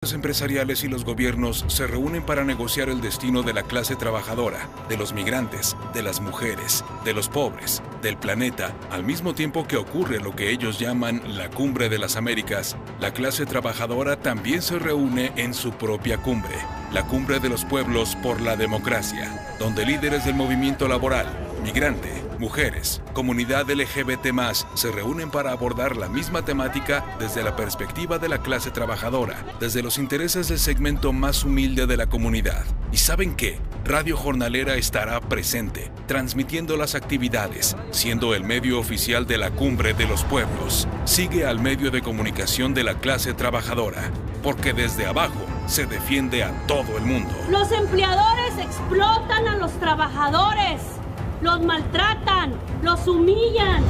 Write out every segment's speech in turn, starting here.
Los empresariales y los gobiernos se reúnen para negociar el destino de la clase trabajadora, de los migrantes, de las mujeres, de los pobres, del planeta. Al mismo tiempo que ocurre lo que ellos llaman la Cumbre de las Américas, la clase trabajadora también se reúne en su propia cumbre, la Cumbre de los Pueblos por la Democracia, donde líderes del movimiento laboral, migrante, mujeres, comunidad LGBT+, se reúnen para abordar la misma temática desde la perspectiva de la clase trabajadora, desde los intereses del segmento más humilde de la comunidad. ¿Y saben qué? Radio Jornalera estará presente, transmitiendo las actividades, siendo el medio oficial de la Cumbre de los Pueblos. Sigue al medio de comunicación de la clase trabajadora, porque desde abajo se defiende a todo el mundo. Los empleadores explotan a los trabajadores. Los maltratan, los humillan.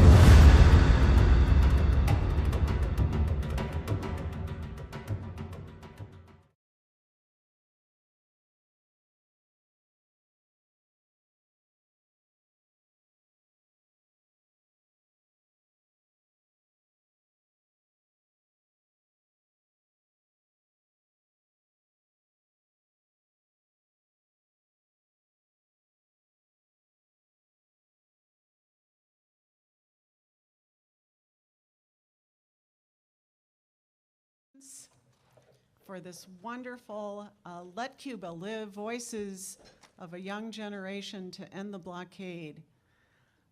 For this wonderful Let Cuba Live, Voices of a Young Generation to End the Blockade.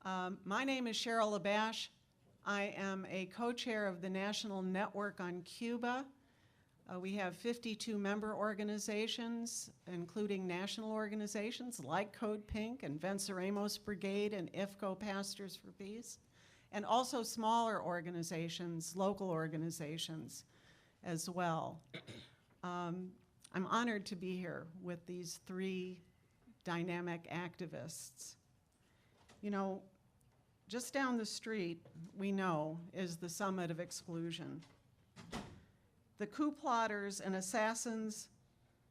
My name is Cheryl LaBash. I am a co-chair of the National Network on Cuba. We have 52 member organizations, including national organizations like CODEPINK and Venceremos Brigade and IFCO Pastors for Peace, and also smaller organizations, local organizations as well. I'm honored to be here with these three dynamic activists. You know, just down the street, we know, is the summit of exclusion. The coup plotters and assassins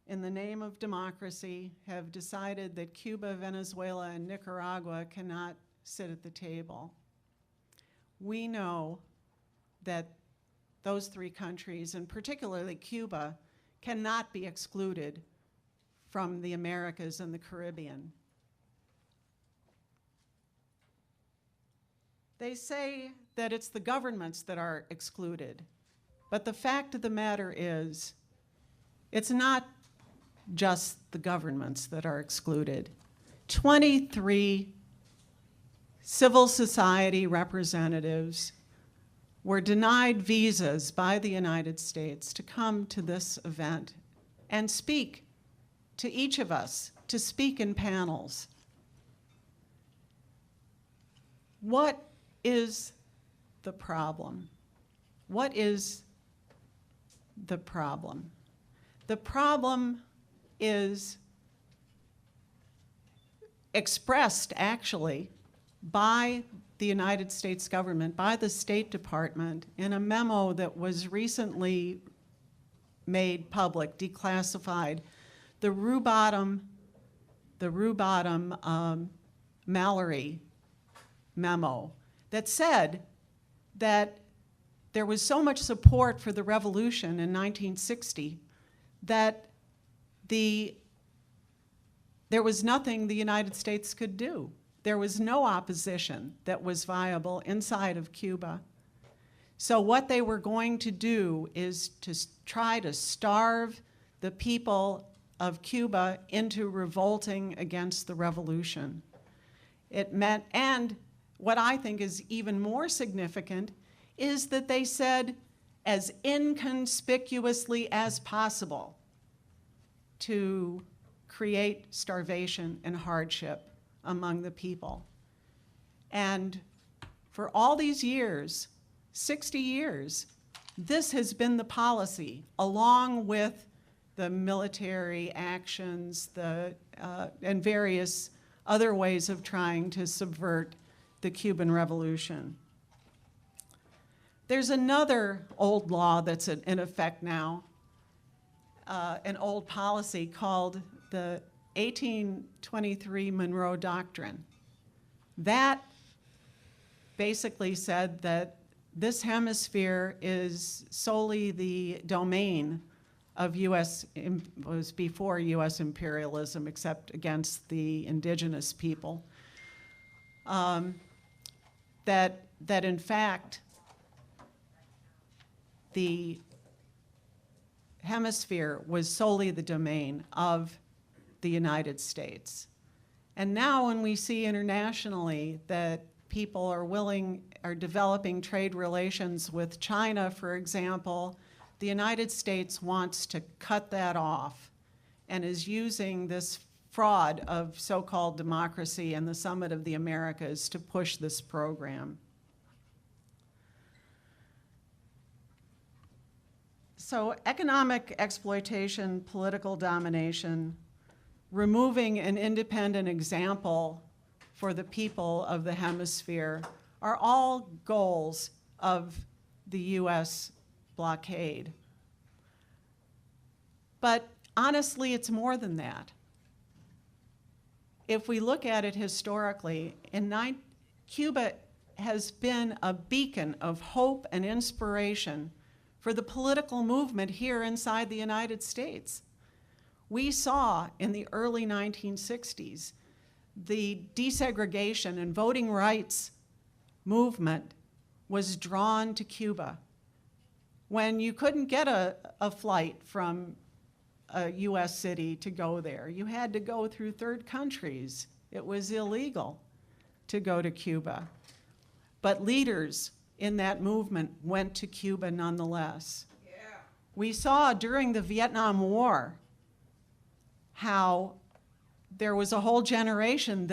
in the name of democracy have decided that Cuba, Venezuela, and Nicaragua cannot sit at the table. We know that those three countries, and particularly Cuba, cannot be excluded from the Americas and the Caribbean. They say that it's the governments that are excluded, but the fact of the matter is, it's not just the governments that are excluded. 23 civil society representatives were denied visas by the United States to come to this event and speak to each of us, to speak in panels. What is the problem? What is the problem? The problem is expressed actually by the United States government, by the State Department, in a memo that was recently made public, declassified, the Mallory memo, that said that there was so much support for the revolution in 1960 that there was nothing the United States could do. There was no opposition that was viable inside of Cuba. So what they were going to do is to try to starve the people of Cuba into revolting against the revolution. It meant, and what I think is even more significant, is that they said, as inconspicuously as possible, to create starvation and hardship among the people. And for all these years, 60 years, this has been the policy, along with the military actions and various other ways of trying to subvert the Cuban Revolution. There's another old law that's in effect now, an old policy called the 1823 Monroe Doctrine. That basically said that this hemisphere is solely the domain of was before U.S. imperialism, except against the indigenous people. That in fact, the hemisphere was solely the domain of the United States. And now when we see internationally that people are developing trade relations with China, for example, the United States wants to cut that off and is using this fraud of so-called democracy and the Summit of the Americas to push this program. So economic exploitation, political domination, removing an independent example for the people of the hemisphere are all goals of the U.S. blockade. But honestly, it's more than that. If we look at it historically, Cuba has been a beacon of hope and inspiration for the political movement here inside the United States. We saw in the early 1960s the desegregation and voting rights movement was drawn to Cuba. When you couldn't get a flight from a U.S. city to go there, you had to go through third countries. It was illegal to go to Cuba. But leaders in that movement went to Cuba nonetheless. Yeah. We saw during the Vietnam War how there was a whole generation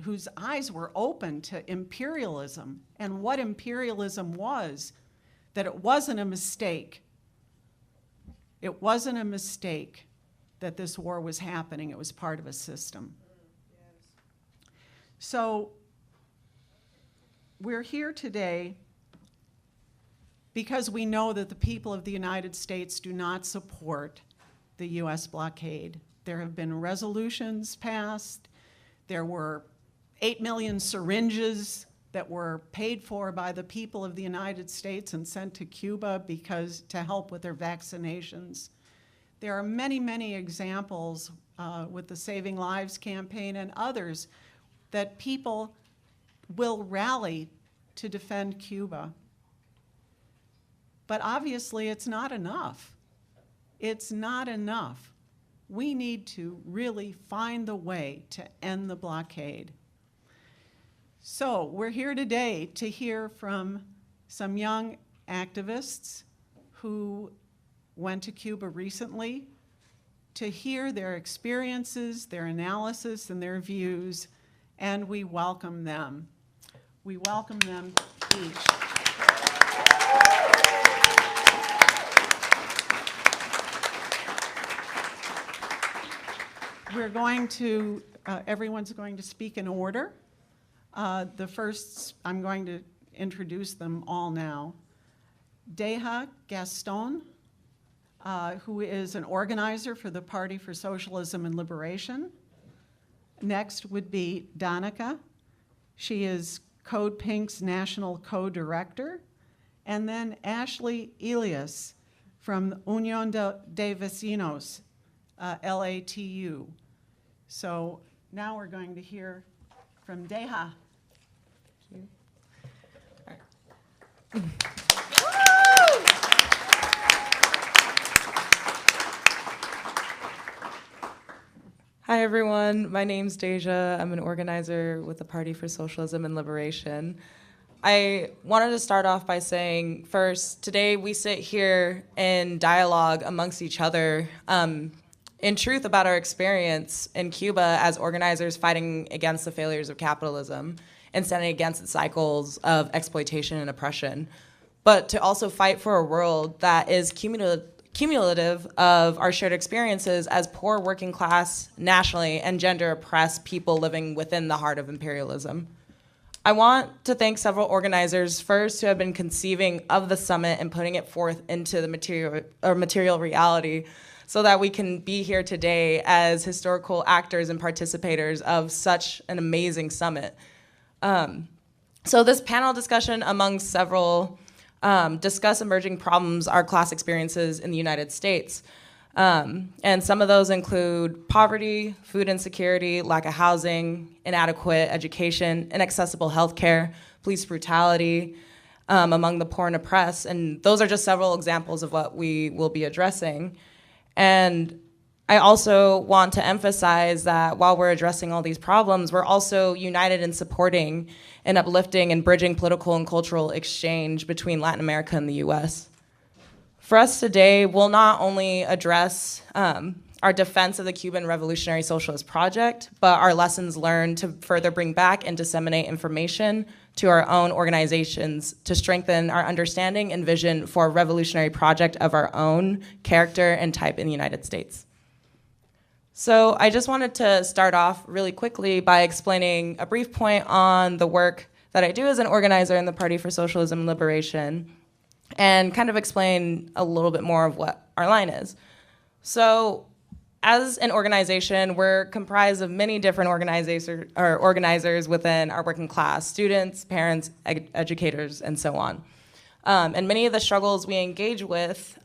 whose eyes were open to imperialism and what imperialism was, that it wasn't a mistake. It wasn't a mistake that this war was happening. It was part of a system. Yes. So we're here today because we know that the people of the United States do not support the U.S. blockade. There have been resolutions passed. There were 8 million syringes that were paid for by the people of the United States and sent to Cuba to help with their vaccinations. There are many, many examples with the Saving Lives campaign and others that people will rally to defend Cuba. But obviously it's not enough. It's not enough. We need to really find the way to end the blockade. So we're here today to hear from some young activists who went to Cuba recently, to hear their experiences, their analysis, and their views, and we welcome them. We welcome them each. We're going to, everyone's going to speak in order. The first, I'm going to introduce them all now. Deja Gaston, who is an organizer for the Party for Socialism and Liberation. Next would be Danaka. She is CODEPINK's national co-director. And then Ashley Elias from Unión De Vecinos, LATU. So now we're going to hear from Deja. Thank you. All right. Hi everyone, my name's Deja. I'm an organizer with the Party for Socialism and Liberation. I wanted to start off by saying, first, today we sit here in dialogue amongst each other in truth about our experience in Cuba as organizers fighting against the failures of capitalism and standing against the cycles of exploitation and oppression, but to also fight for a world that is cumulative of our shared experiences as poor working class, nationally, and gender oppressed people living within the heart of imperialism. I want to thank several organizers first who have been conceiving of the summit and putting it forth into the material reality so that we can be here today as historical actors and participators of such an amazing summit. So this panel discussion among several discuss emerging problems, our class experiences in the United States. And some of those include poverty, food insecurity, lack of housing, inadequate education, inaccessible healthcare, police brutality among the poor and oppressed. And those are just several examples of what we will be addressing. And I also want to emphasize that while we're addressing all these problems, we're also united in supporting and uplifting and bridging political and cultural exchange between Latin America and the US. For us today, we'll not only address our defense of the Cuban Revolutionary Socialist Project, but our lessons learned to further bring back and disseminate information to our own organizations to strengthen our understanding and vision for a revolutionary project of our own character and type in the United States. So I just wanted to start off really quickly by explaining a brief point on the work that I do as an organizer in the Party for Socialism and Liberation, and kind of explain a little bit more of what our line is. So as an organization, we're comprised of many different organizers within our working class, students, parents, educators, and so on. And many of the struggles we engage with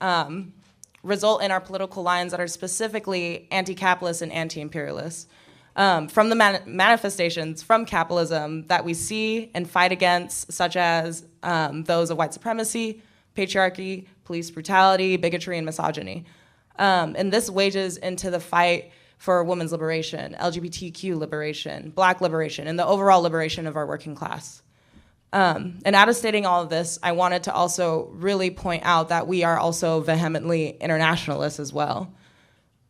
result in our political lines that are specifically anti-capitalist and anti-imperialist. From the manifestations from capitalism that we see and fight against, such as those of white supremacy, patriarchy, police brutality, bigotry, and misogyny. And this wages into the fight for women's liberation, LGBTQ liberation, Black liberation, and the overall liberation of our working class. And out of stating all of this, I wanted to also really point out that we are also vehemently internationalists as well.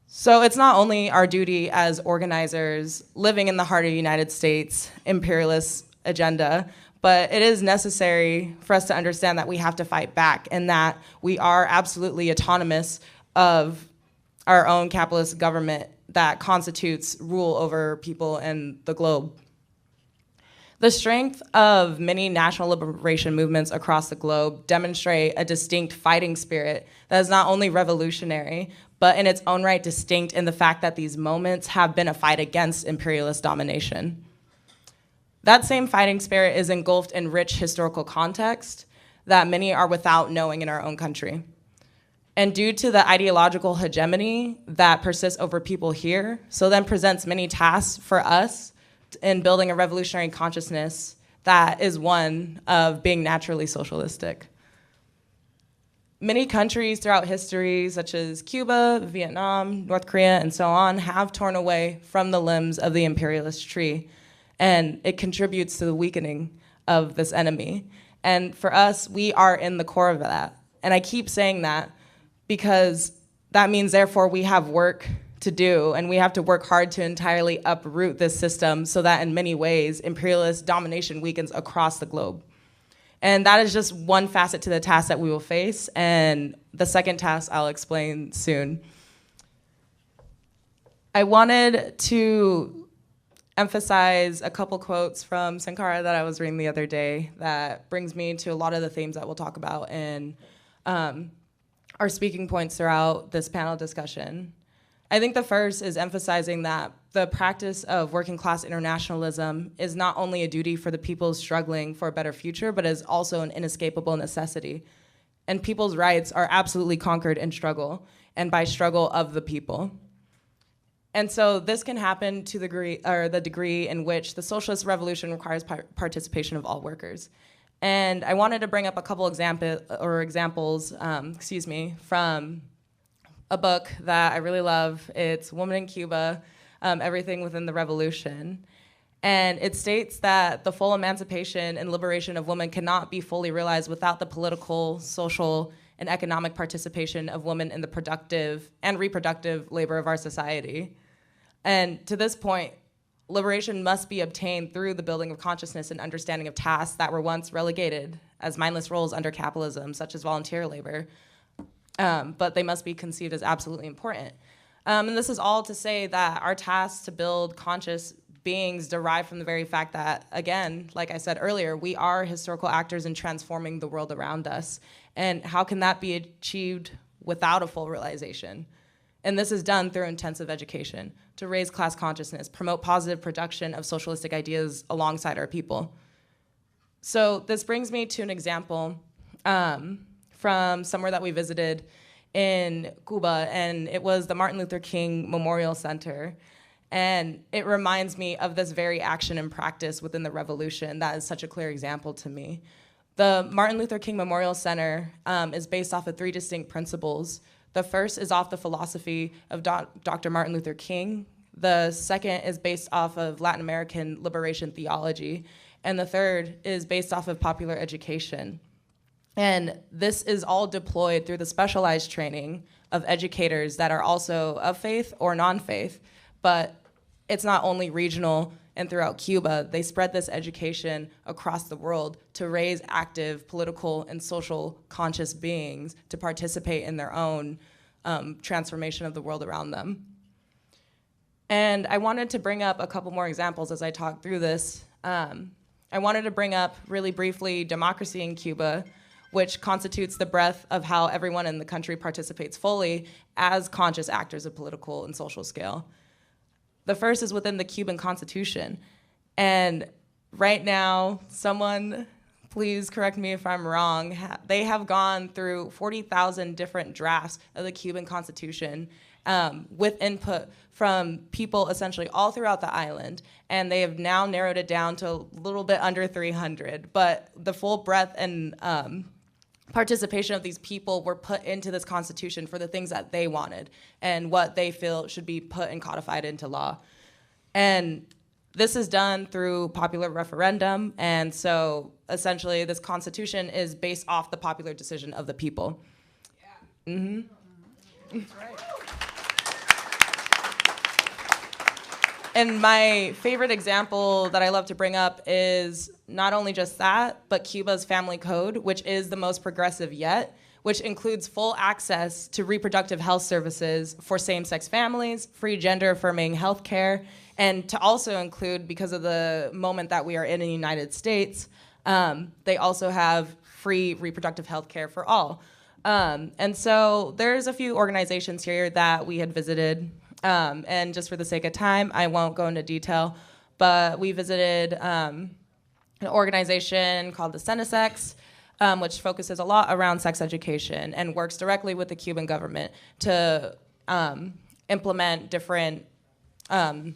So it's not only our duty as organizers living in the heart of the United States imperialist agenda, but it is necessary for us to understand that we have to fight back and that we are absolutely autonomous of our own capitalist government that constitutes rule over people and the globe. The strength of many national liberation movements across the globe demonstrate a distinct fighting spirit that is not only revolutionary, but in its own right distinct in the fact that these moments have been a fight against imperialist domination. That same fighting spirit is engulfed in rich historical context that many are without knowing in our own country. And due to the ideological hegemony that persists over people here, so then presents many tasks for us in building a revolutionary consciousness that is one of being naturally socialistic. Many countries throughout history, such as Cuba, Vietnam, North Korea, and so on, have torn away from the limbs of the imperialist tree, and it contributes to the weakening of this enemy. And for us, we are in the core of that. And I keep saying that because that means, therefore, we have work to do, and we have to work hard to entirely uproot this system so that in many ways, imperialist domination weakens across the globe. And that is just one facet to the task that we will face, and the second task I'll explain soon. I wanted to emphasize a couple quotes from Sankara that I was reading the other day that brings me to a lot of the themes that we'll talk about in our speaking points throughout this panel discussion. I think the first is emphasizing that the practice of working class internationalism is not only a duty for the people struggling for a better future, but is also an inescapable necessity. And people's rights are absolutely conquered in struggle, and by struggle of the people. And so this can happen to the degree in which the socialist revolution requires participation of all workers. And I wanted to bring up a couple examples from a book that I really love. It's Woman in Cuba, Everything Within the Revolution. And it states that the full emancipation and liberation of women cannot be fully realized without the political, social, and economic participation of women in the productive and reproductive labor of our society. And to this point, liberation must be obtained through the building of consciousness and understanding of tasks that were once relegated as mindless roles under capitalism, such as volunteer labor. But they must be conceived as absolutely important. And this is all to say that our tasks to build conscious beings derive from the very fact that, again, like I said earlier, we are historical actors in transforming the world around us. And how can that be achieved without a full realization? And this is done through intensive education to raise class consciousness, promote positive production of socialistic ideas alongside our people. So this brings me to an example from somewhere that we visited in Cuba, and it was the Martin Luther King Memorial Center. And it reminds me of this very action and practice within the revolution. That is such a clear example to me. The Martin Luther King Memorial Center is based off of 3 distinct principles. The first is off the philosophy of Dr. Martin Luther King. The second is based off of Latin American liberation theology. And the third is based off of popular education. And this is all deployed through the specialized training of educators that are also of faith or non-faith. But it's not only regional and throughout Cuba. They spread this education across the world to raise active political and social conscious beings to participate in their own transformation of the world around them. And I wanted to bring up a couple more examples as I talk through this. I wanted to bring up really briefly democracy in Cuba, which constitutes the breadth of how everyone in the country participates fully as conscious actors of political and social scale. The first is within the Cuban Constitution. And right now, someone, please correct me if I'm wrong, they have gone through 40,000 different drafts of the Cuban Constitution with input from people essentially all throughout the island. And they have now narrowed it down to a little bit under 300. But the full breadth and participation of these people were put into this constitution for the things that they wanted and what they feel should be put and codified into law. And this is done through popular referendum, and so essentially this constitution is based off the popular decision of the people. Yeah. Mm-hmm. That's right. And my favorite example that I love to bring up is not only just that, but Cuba's family code, which is the most progressive yet, which includes full access to reproductive health services for same-sex families, free gender-affirming health care, and to also include, because of the moment that we are in the United States, they also have free reproductive health care for all. And so there's a few organizations here that we had visited. And just for the sake of time, I won't go into detail, but we visited an organization called the Cenesex, which focuses a lot around sex education and works directly with the Cuban government to implement different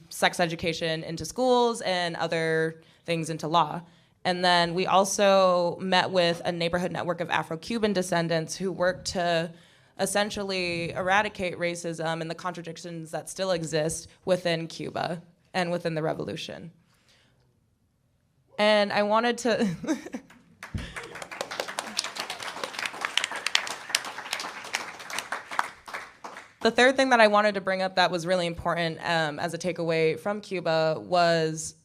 sex education into schools and other things into law. And then we also met with a neighborhood network of Afro-Cuban descendants who work to essentially eradicate racism and the contradictions that still exist within Cuba and within the revolution. And I wanted to... The third thing that I wanted to bring up that was really important as a takeaway from Cuba was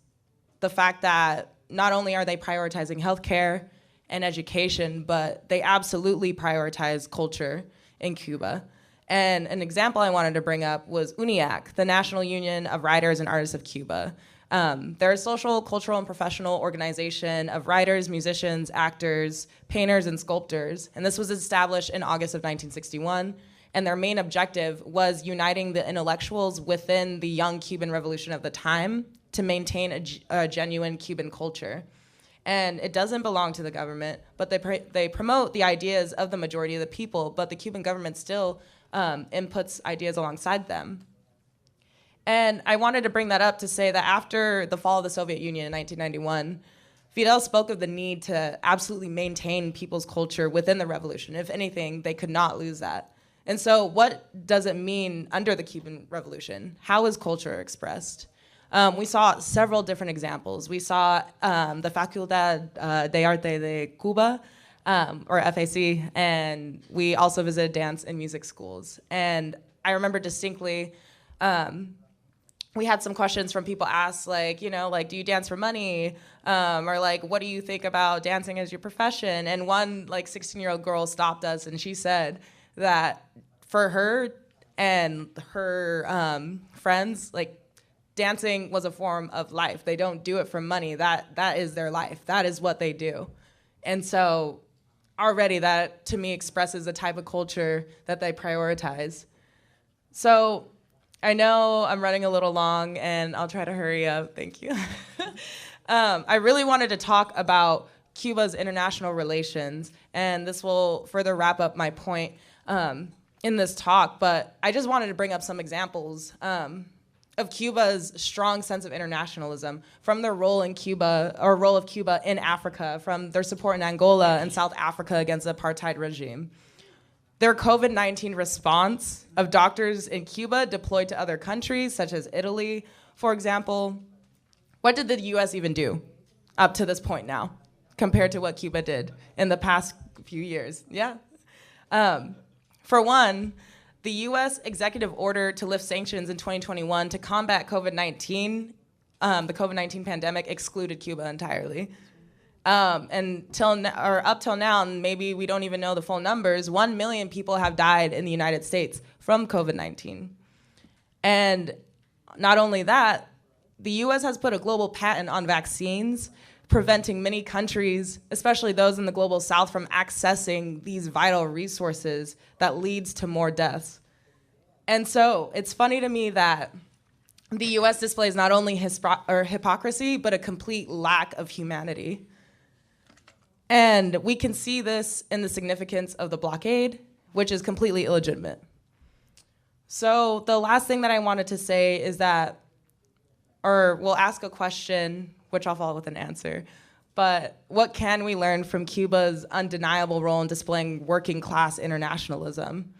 the fact that not only are they prioritizing healthcare and education, but they absolutely prioritize culture in Cuba. And an example I wanted to bring up was UNIAC, the National Union of Writers and Artists of Cuba. They're a social, cultural, and professional organization of writers, musicians, actors, painters, and sculptors. And this was established in August of 1961. And their main objective was uniting the intellectuals within the young Cuban revolution of the time to maintain a genuine Cuban culture. And it doesn't belong to the government, but they promote the ideas of the majority of the people, but the Cuban government still inputs ideas alongside them. And I wanted to bring that up to say that after the fall of the Soviet Union in 1991, Fidel spoke of the need to absolutely maintain people's culture within the revolution. If anything, they could not lose that. And so what does it mean under the Cuban Revolution? How is culture expressed? We saw several different examples. We saw the Facultad de Arte de Cuba, or FAC, and we also visited dance and music schools. And I remember distinctly, we had some questions from people asked, like, do you dance for money? Or like, what do you think about dancing as your profession? And one 16-year-old girl stopped us and she said that for her and her friends, dancing was a form of life. They don't do it for money. That is their life. That is what they do. And so already that, to me, expresses the type of culture that they prioritize. So I know I'm running a little long, and I'll try to hurry up. Thank you. I really wanted to talk about Cuba's international relations, and this will further wrap up my point. in this talk, but I just wanted to bring up some examples of Cuba's strong sense of internationalism, from their role in Cuba, or role of Cuba in Africa, from their support in Angola and South Africa against the apartheid regime. Their COVID-19 response of doctors in Cuba deployed to other countries, such as Italy, for example. What did the US even do up to this point now, compared to what Cuba did in the past few years? Yeah. For one, the US executive order to lift sanctions in 2021 to combat COVID-19, the COVID-19 pandemic, excluded Cuba entirely. And up till now, and maybe we don't even know the full numbers, 1 million people have died in the United States from COVID-19. And not only that, the US has put a global patent on vaccines, preventing many countries, especially those in the global south, from accessing these vital resources that leads to more deaths. And so it's funny to me that the US displays not only hypocrisy, but a complete lack of humanity. And we can see this in the significance of the blockade, which is completely illegitimate. So the last thing that I wanted to say is that, or we'll ask a question, which I'll follow with an answer, but what can we learn from Cuba's undeniable role in displaying working class internationalism?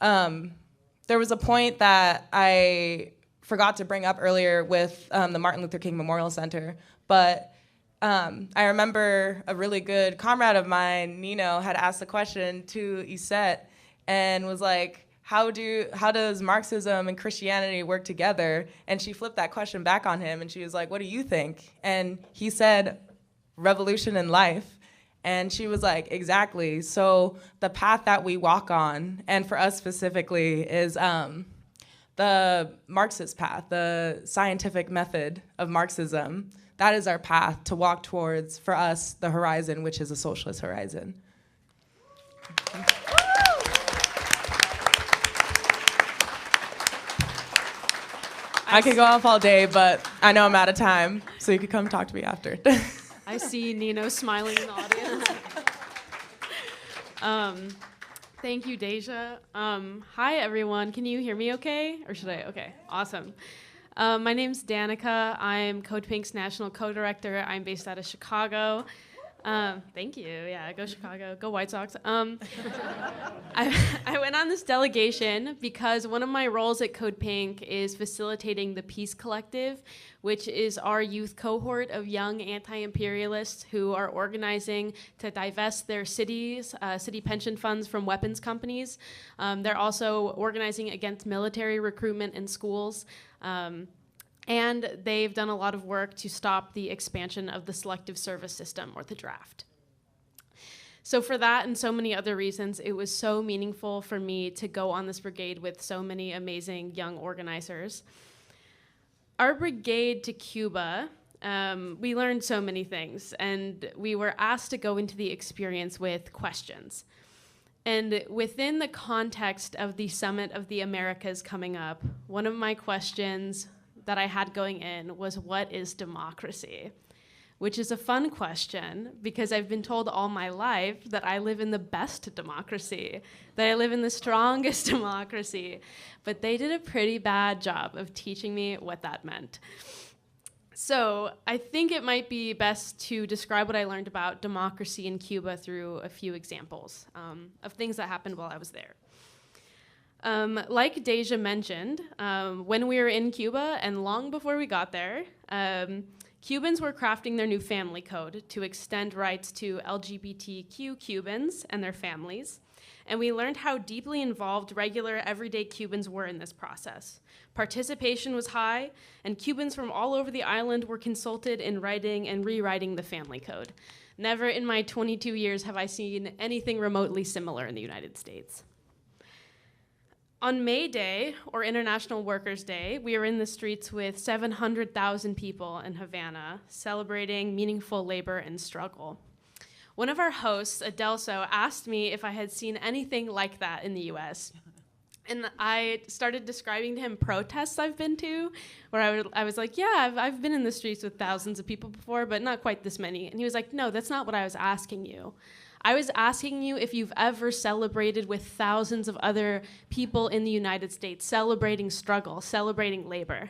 There was a point that I forgot to bring up earlier with the Martin Luther King Memorial Center, but I remember a really good comrade of mine, Nino, had asked the question to Isette and was like, how does Marxism and Christianity work together? And she flipped that question back on him and she was like, what do you think? And he said, revolution in life. And she was like, exactly. So the path that we walk on, and for us specifically, is the Marxist path, the scientific method of Marxism. That is our path to walk towards, for us, the horizon, which is a socialist horizon. I could go off all day, but I know I'm out of time, so you could come talk to me after. I see Nino smiling in the audience. Thank you, Deja. Hi, everyone. Can you hear me okay? Or should I? Okay, awesome. My name's Danica. I'm CODEPINK's national co-director. I'm based out of Chicago. Thank you. Yeah, go Chicago. Go White Sox. I went on this delegation because one of my roles at CODEPINK is facilitating the Peace Collective, which is our youth cohort of young anti-imperialists who are organizing to divest their city pension funds from weapons companies. They're also organizing against military recruitment in schools. And they've done a lot of work to stop the expansion of the selective service system, or the draft. So for that and so many other reasons, it was so meaningful for me to go on this brigade with so many amazing young organizers. Our brigade to Cuba, we learned so many things, and we were asked to go into the experience with questions. And within the context of the Summit of the Americas coming up, one of my questions that I had going in was, what is democracy? Which is a fun question because I've been told all my life that I live in the best democracy, that I live in the strongest democracy. But they did a pretty bad job of teaching me what that meant. So I think it might be best to describe what I learned about democracy in Cuba through a few examples of things that happened while I was there. Like Deja mentioned, when we were in Cuba and long before we got there, Cubans were crafting their new family code to extend rights to LGBTQ Cubans and their families. And we learned how deeply involved regular, everyday Cubans were in this process. Participation was high, and Cubans from all over the island were consulted in writing and rewriting the family code. Never in my 22 years have I seen anything remotely similar in the United States. On May Day, or International Workers' Day, we were in the streets with 700,000 people in Havana, celebrating meaningful labor and struggle. One of our hosts, Adelso, asked me if I had seen anything like that in the US. And I started describing to him protests I've been to, where I was like, yeah, I've been in the streets with thousands of people before, but not quite this many. And he was like, no, that's not what I was asking you. I was asking you if you've ever celebrated with thousands of other people in the United States, celebrating struggle, celebrating labor.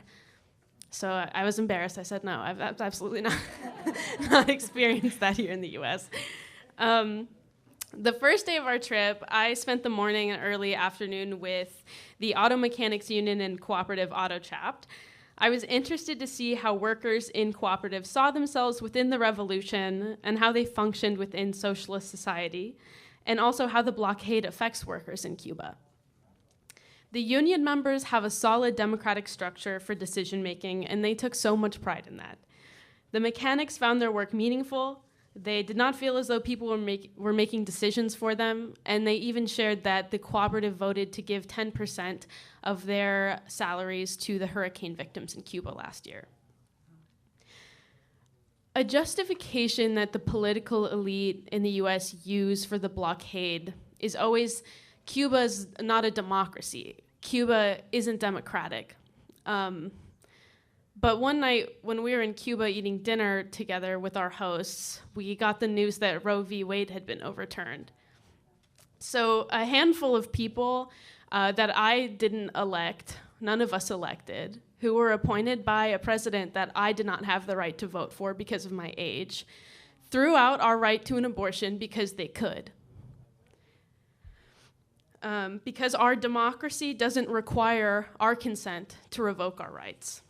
So I was embarrassed. I said, no, I've absolutely not experienced that here in the US. The first day of our trip, I spent the morning and early afternoon with the Auto Mechanics Union and Cooperative Auto Chapt. I was interested to see how workers in cooperatives saw themselves within the revolution and how they functioned within socialist society, and also how the blockade affects workers in Cuba. The union members have a solid democratic structure for decision-making, and they took so much pride in that. The mechanics found their work meaningful. They did not feel as though people were making decisions for them, and they even shared that the cooperative voted to give 10% of their salaries to the hurricane victims in Cuba last year. A justification that the political elite in the US use for the blockade is always, Cuba's not a democracy. Cuba isn't democratic. But one night when we were in Cuba eating dinner together with our hosts, we got the news that Roe v. Wade had been overturned. So a handful of people that I didn't elect, none of us elected, who were appointed by a president that I did not have the right to vote for because of my age, threw out our right to an abortion because they could. Because our democracy doesn't require our consent to revoke our rights.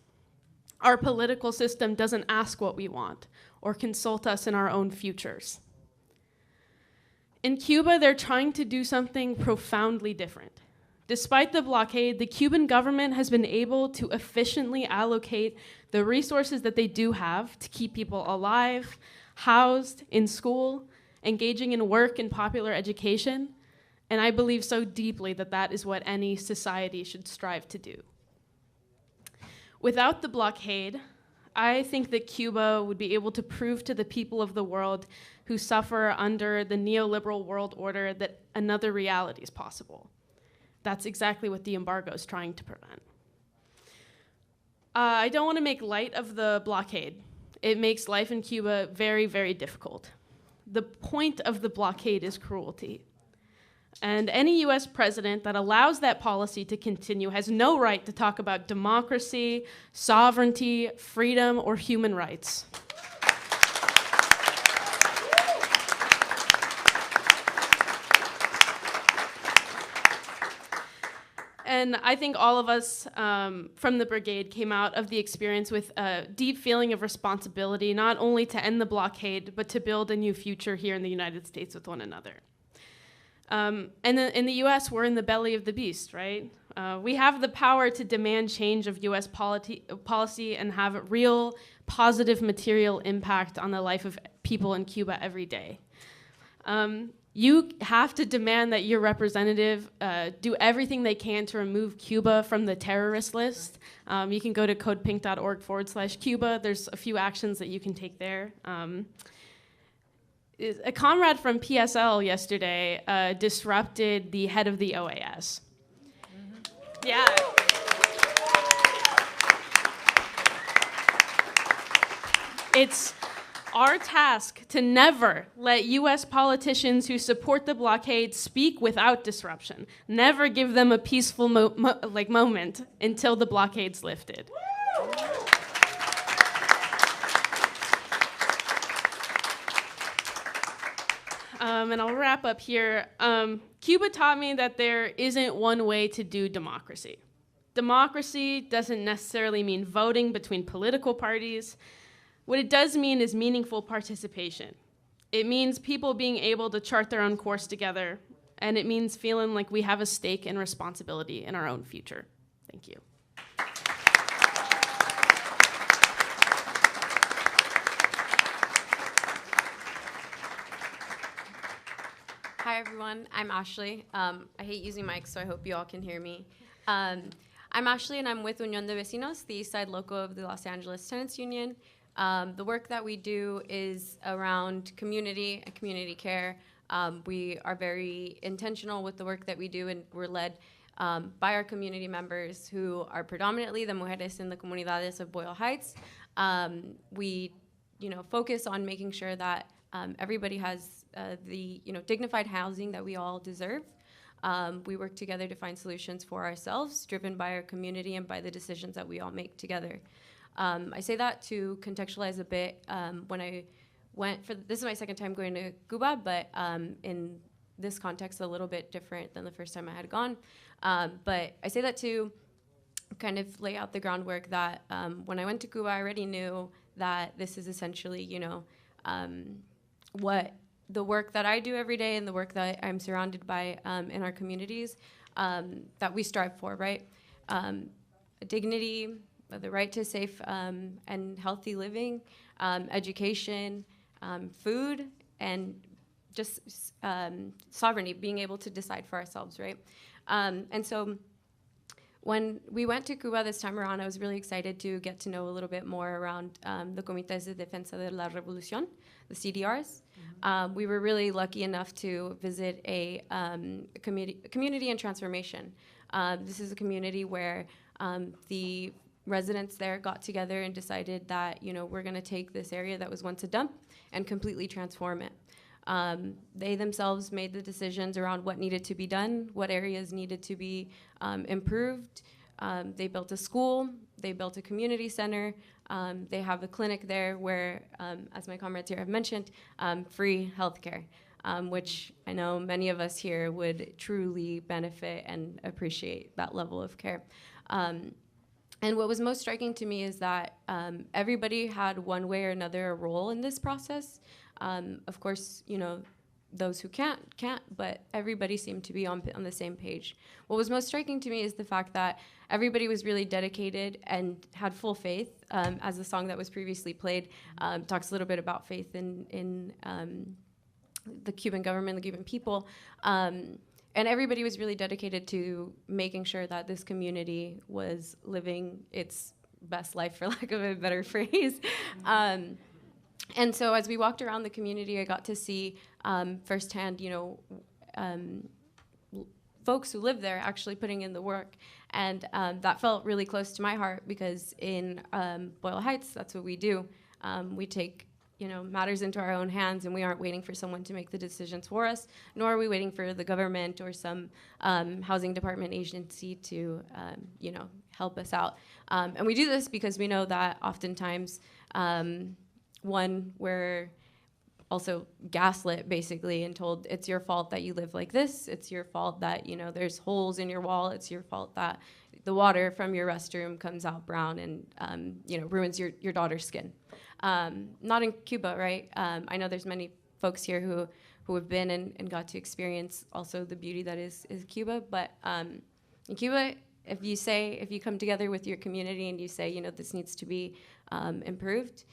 Our political system doesn't ask what we want or consult us in our own futures. In Cuba, they're trying to do something profoundly different. Despite the blockade, the Cuban government has been able to efficiently allocate the resources that they do have to keep people alive, housed, in school, engaging in work and popular education, and I believe so deeply that that is what any society should strive to do. Without the blockade, I think that Cuba would be able to prove to the people of the world who suffer under the neoliberal world order that another reality is possible. That's exactly what the embargo is trying to prevent. I don't want to make light of the blockade. It makes life in Cuba very, very difficult. The point of the blockade is cruelty. And any US president that allows that policy to continue has no right to talk about democracy, sovereignty, freedom, or human rights. And I think all of us from the brigade came out of the experience with a deep feeling of responsibility, not only to end the blockade, but to build a new future here in the United States with one another. And in the US, we're in the belly of the beast, right? We have the power to demand change of US policy and have a real positive material impact on the life of people in Cuba every day. You have to demand that your representative do everything they can to remove Cuba from the terrorist list. You can go to codepink.org/Cuba. There's a few actions that you can take there. A comrade from PSL yesterday disrupted the head of the OAS. Mm-hmm. Yeah. It's our task to never let US politicians who support the blockade speak without disruption. Never give them a peaceful moment until the blockade's lifted. And I'll wrap up here. Cuba taught me that there isn't one way to do democracy. Democracy doesn't necessarily mean voting between political parties. What it does mean is meaningful participation. It means people being able to chart their own course together, and it means feeling like we have a stake and responsibility in our own future. Thank you. Hi, everyone. I'm Ashley. I hate using mics, so I hope you all can hear me. I'm Ashley, and I'm with Unión De Vecinos, the Eastside local of the Los Angeles Tenants Union. The work that we do is around community and community care. We are very intentional with the work that we do, and we're led by our community members who are predominantly the mujeres in the comunidades of Boyle Heights. We focus on making sure that everybody has the dignified housing that we all deserve. We work together to find solutions for ourselves, driven by our community and by the decisions that we all make together. I say that to contextualize a bit. When I went this is my second time going to Cuba, but in this context, a little bit different than the first time I had gone. But I say that to kind of lay out the groundwork that when I went to Cuba, I already knew that this is essentially, what the work that I do every day and the work that I'm surrounded by in our communities that we strive for, right? Dignity, the right to safe and healthy living, education, food, and just sovereignty, being able to decide for ourselves, right? And so when we went to Cuba this time around, I was really excited to get to know a little bit more around the Comités de Defensa de la Revolución, the CDRs. We were really lucky enough to visit a community in transformation. This is a community where the residents there got together and decided that, we're going to take this area that was once a dump and completely transform it. They themselves made the decisions around what needed to be done, what areas needed to be improved. They built a school, they built a community center, they have a clinic there where, as my comrades here have mentioned, free healthcare, which I know many of us here would truly benefit and appreciate that level of care. And what was most striking to me is that everybody had one way or another a role in this process. Of course, those who can't, but everybody seemed to be on the same page. What was most striking to me is the fact that everybody was really dedicated and had full faith, as the song that was previously played talks a little bit about faith in the Cuban government, the Cuban people. And everybody was really dedicated to making sure that this community was living its best life, for lack of a better phrase. And so as we walked around the community, I got to see firsthand, folks who live there actually putting in the work. And that felt really close to my heart because in Boyle Heights, that's what we do. We take matters into our own hands, and we aren't waiting for someone to make the decisions for us, nor are we waiting for the government or some housing department agency to, help us out. And we do this because we know that oftentimes, one, we're also gaslit, basically, and told it's your fault that you live like this. It's your fault that, there's holes in your wall. It's your fault that the water from your restroom comes out brown and, ruins your daughter's skin. Not in Cuba, right? I know there's many folks here who have been and got to experience also the beauty that is Cuba. But in Cuba, if you come together with your community and you say, this needs to be improved,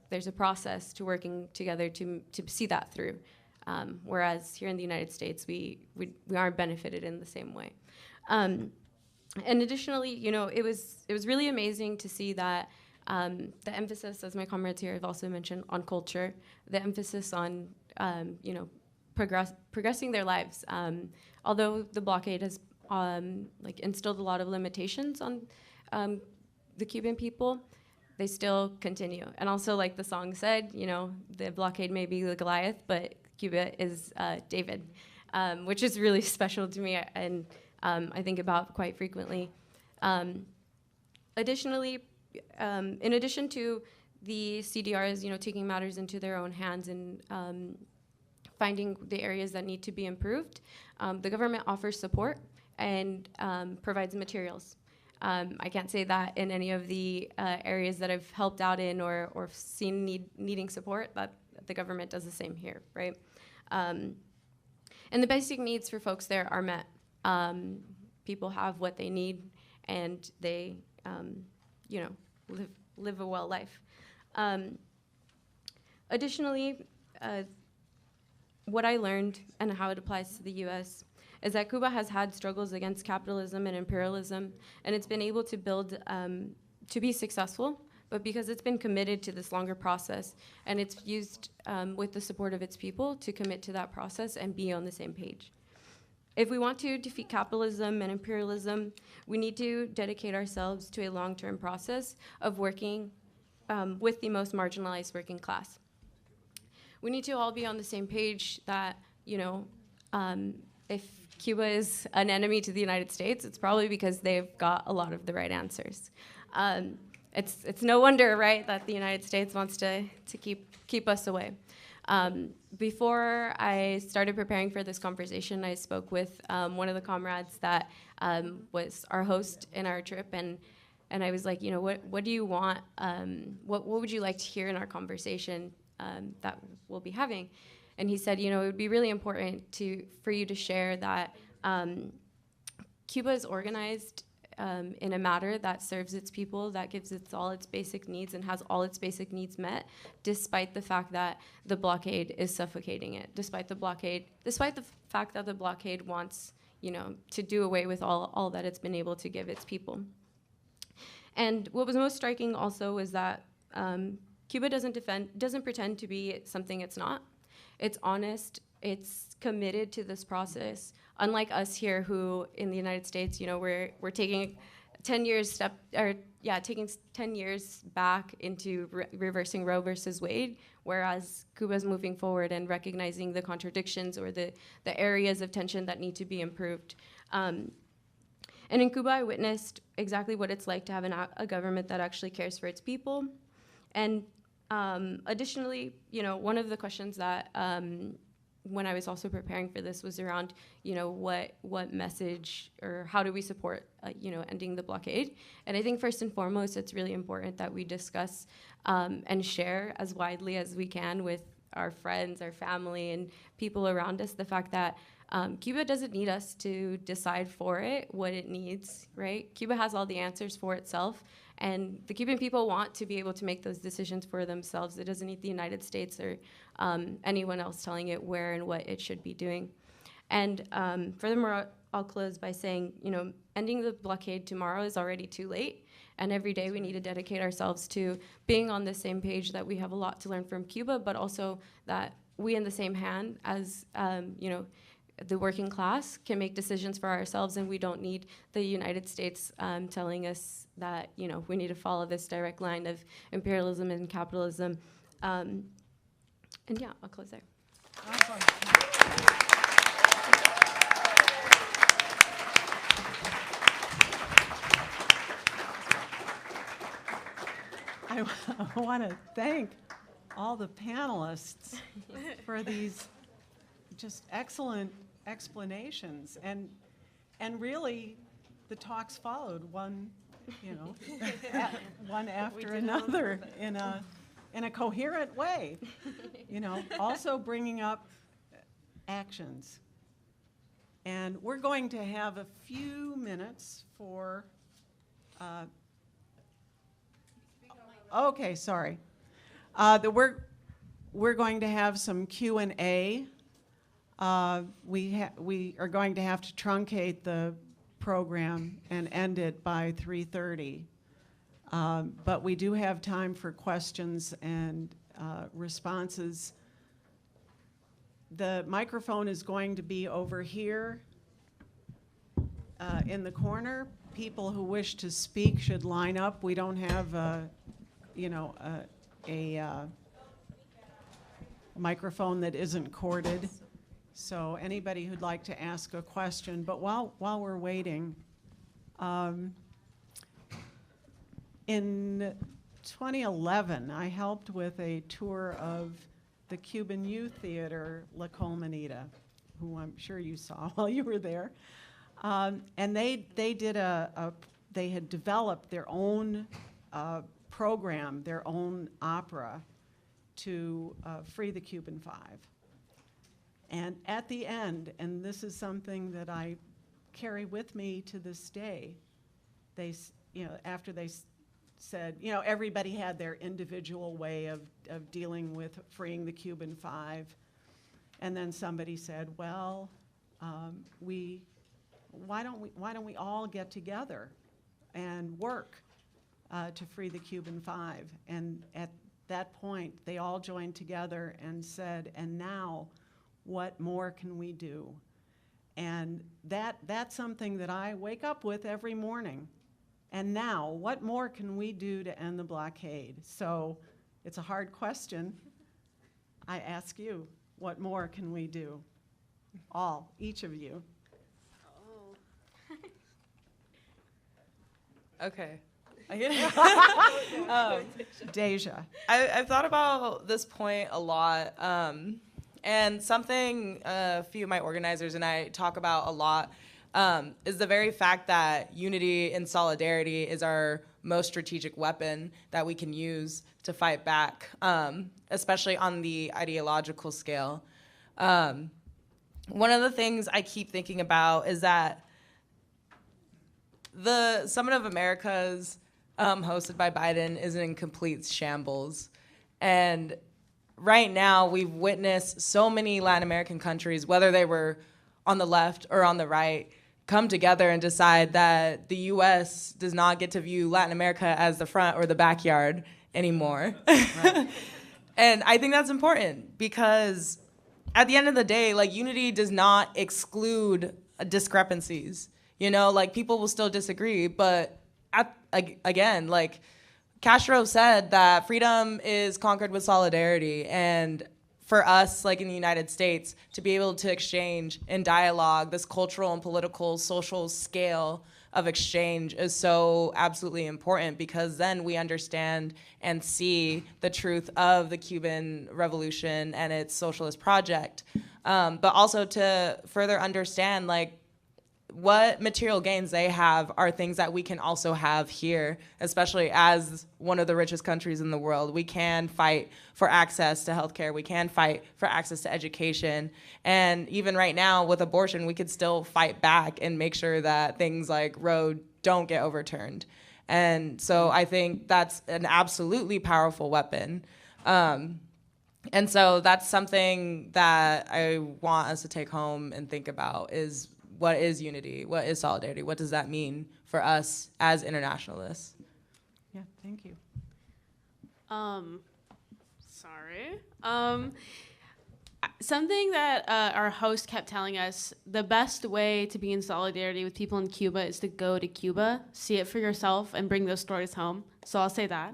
there's a process to working together to see that through. Whereas here in the United States, we aren't benefited in the same way. And additionally, it was really amazing to see that the emphasis, as my comrades here have also mentioned, on culture, the emphasis on progressing their lives. Although the blockade has instilled a lot of limitations on the Cuban people, they still continue. And also, like the song said, the blockade may be the Goliath, but Cuba is David, which is really special to me and I think about quite frequently. Additionally, in addition to the CDRs, taking matters into their own hands and finding the areas that need to be improved, the government offers support and provides materials. I can't say that in any of the areas that I've helped out in or seen needing support, that the government does the same here, right? And the basic needs for folks there are met. People have what they need, and they, live a well life. Additionally, what I learned and how it applies to the U.S. is that Cuba has had struggles against capitalism and imperialism, and it's been able to build, to be successful, but because it's been committed to this longer process, and it's used with the support of its people to commit to that process and be on the same page. If we want to defeat capitalism and imperialism, we need to dedicate ourselves to a long-term process of working with the most marginalized working class. we need to all be on the same page that, if Cuba is an enemy to the United States, it's probably because they've got a lot of the right answers. It's no wonder, right, that the United States wants to keep us away. Before I started preparing for this conversation, I spoke with one of the comrades that was our host in our trip, and I was like, what do you want? What would you like to hear in our conversation that we'll be having? And he said, it would be really important for you to share that Cuba is organized in a manner that serves its people, that gives it all its basic needs and has all its basic needs met, despite the fact that the blockade is suffocating it, despite the fact that the blockade wants, to do away with all that it's been able to give its people. And what was most striking also was that Cuba doesn't pretend to be something it's not. It's honest. It's committed to this process. Unlike us here, who in the United States, we're taking 10 years taking 10 years back into reversing Roe versus Wade, whereas Cuba's moving forward and recognizing the contradictions or the areas of tension that need to be improved. And in Cuba, I witnessed exactly what it's like to have a government that actually cares for its people. And additionally, one of the questions that when I was also preparing for this was around, what message or how do we support, ending the blockade? And I think first and foremost, it's really important that we discuss and share as widely as we can with our friends, our family, and people around us the fact that Cuba doesn't need us to decide for it what it needs, right? Cuba has all the answers for itself, and the Cuban people want to be able to make those decisions for themselves. It doesn't need the United States or anyone else telling it where and what it should be doing. And furthermore, I'll close by saying, ending the blockade tomorrow is already too late, and every day we need to dedicate ourselves to being on the same page, that we have a lot to learn from Cuba, but also that we in the same hand as, the working class can make decisions for ourselves, and we don't need the United States telling us that, we need to follow this direct line of imperialism and capitalism. And yeah, I'll close there. Awesome. I want to thank all the panelists for these just excellent explanations, and really the talks followed one after another in a coherent way, also bringing up actions. And we're going to have a few minutes for okay, sorry. We're going to have some Q&A. We are going to have to truncate the program and end it by 3:30. But we do have time for questions and responses. The microphone is going to be over here in the corner. People who wish to speak should line up. We don't have a microphone that isn't corded. So anybody who'd like to ask a question, but while we're waiting, in 2011, I helped with a tour of the Cuban Youth Theater, La Colmenita, who I'm sure you saw while you were there. And they had developed their own program, their own opera to free the Cuban Five. And at the end, and this is something that I carry with me to this day, after they said, everybody had their individual way of dealing with freeing the Cuban Five. And then somebody said, well, why don't we all get together and work to free the Cuban Five? And at that point, they all joined together and said, and now, what more can we do? And that's something that I wake up with every morning. And now, what more can we do to end the blockade? So it's a hard question. I ask you, what more can we do? Each of you. Okay. Deja. I've thought about this point a lot, and something a few of my organizers and I talk about a lot is the very fact that unity and solidarity is our most strategic weapon that we can use to fight back, especially on the ideological scale. One of the things I keep thinking about is that the Summit of Americas, hosted by Biden, is in complete shambles. And right now, we've witnessed so many Latin American countries, whether they were on the left or on the right, come together and decide that the U.S. does not get to view Latin America as the front or the backyard anymore. Right. And I think that's important because at the end of the day, like, unity does not exclude discrepancies. You know, like, people will still disagree, but again, like, Castro said that freedom is conquered with solidarity, and for us, like in the United States, to be able to exchange and dialogue, this cultural and political, social scale of exchange is so absolutely important, because then we understand and see the truth of the Cuban Revolution and its socialist project, but also to further understand, like, what material gains they have are things that we can also have here, especially as one of the richest countries in the world. We can fight for access to healthcare. We can fight for access to education. And even right now with abortion, we could still fight back and make sure that things like Roe don't get overturned. And so I think that's an absolutely powerful weapon. And so that's something that I want us to take home and think about is, what is unity? What is solidarity? What does that mean for us as internationalists? Yeah, thank you. Something that our host kept telling us, the best way to be in solidarity with people in Cuba is to go to Cuba, see it for yourself, and bring those stories home. So I'll say that,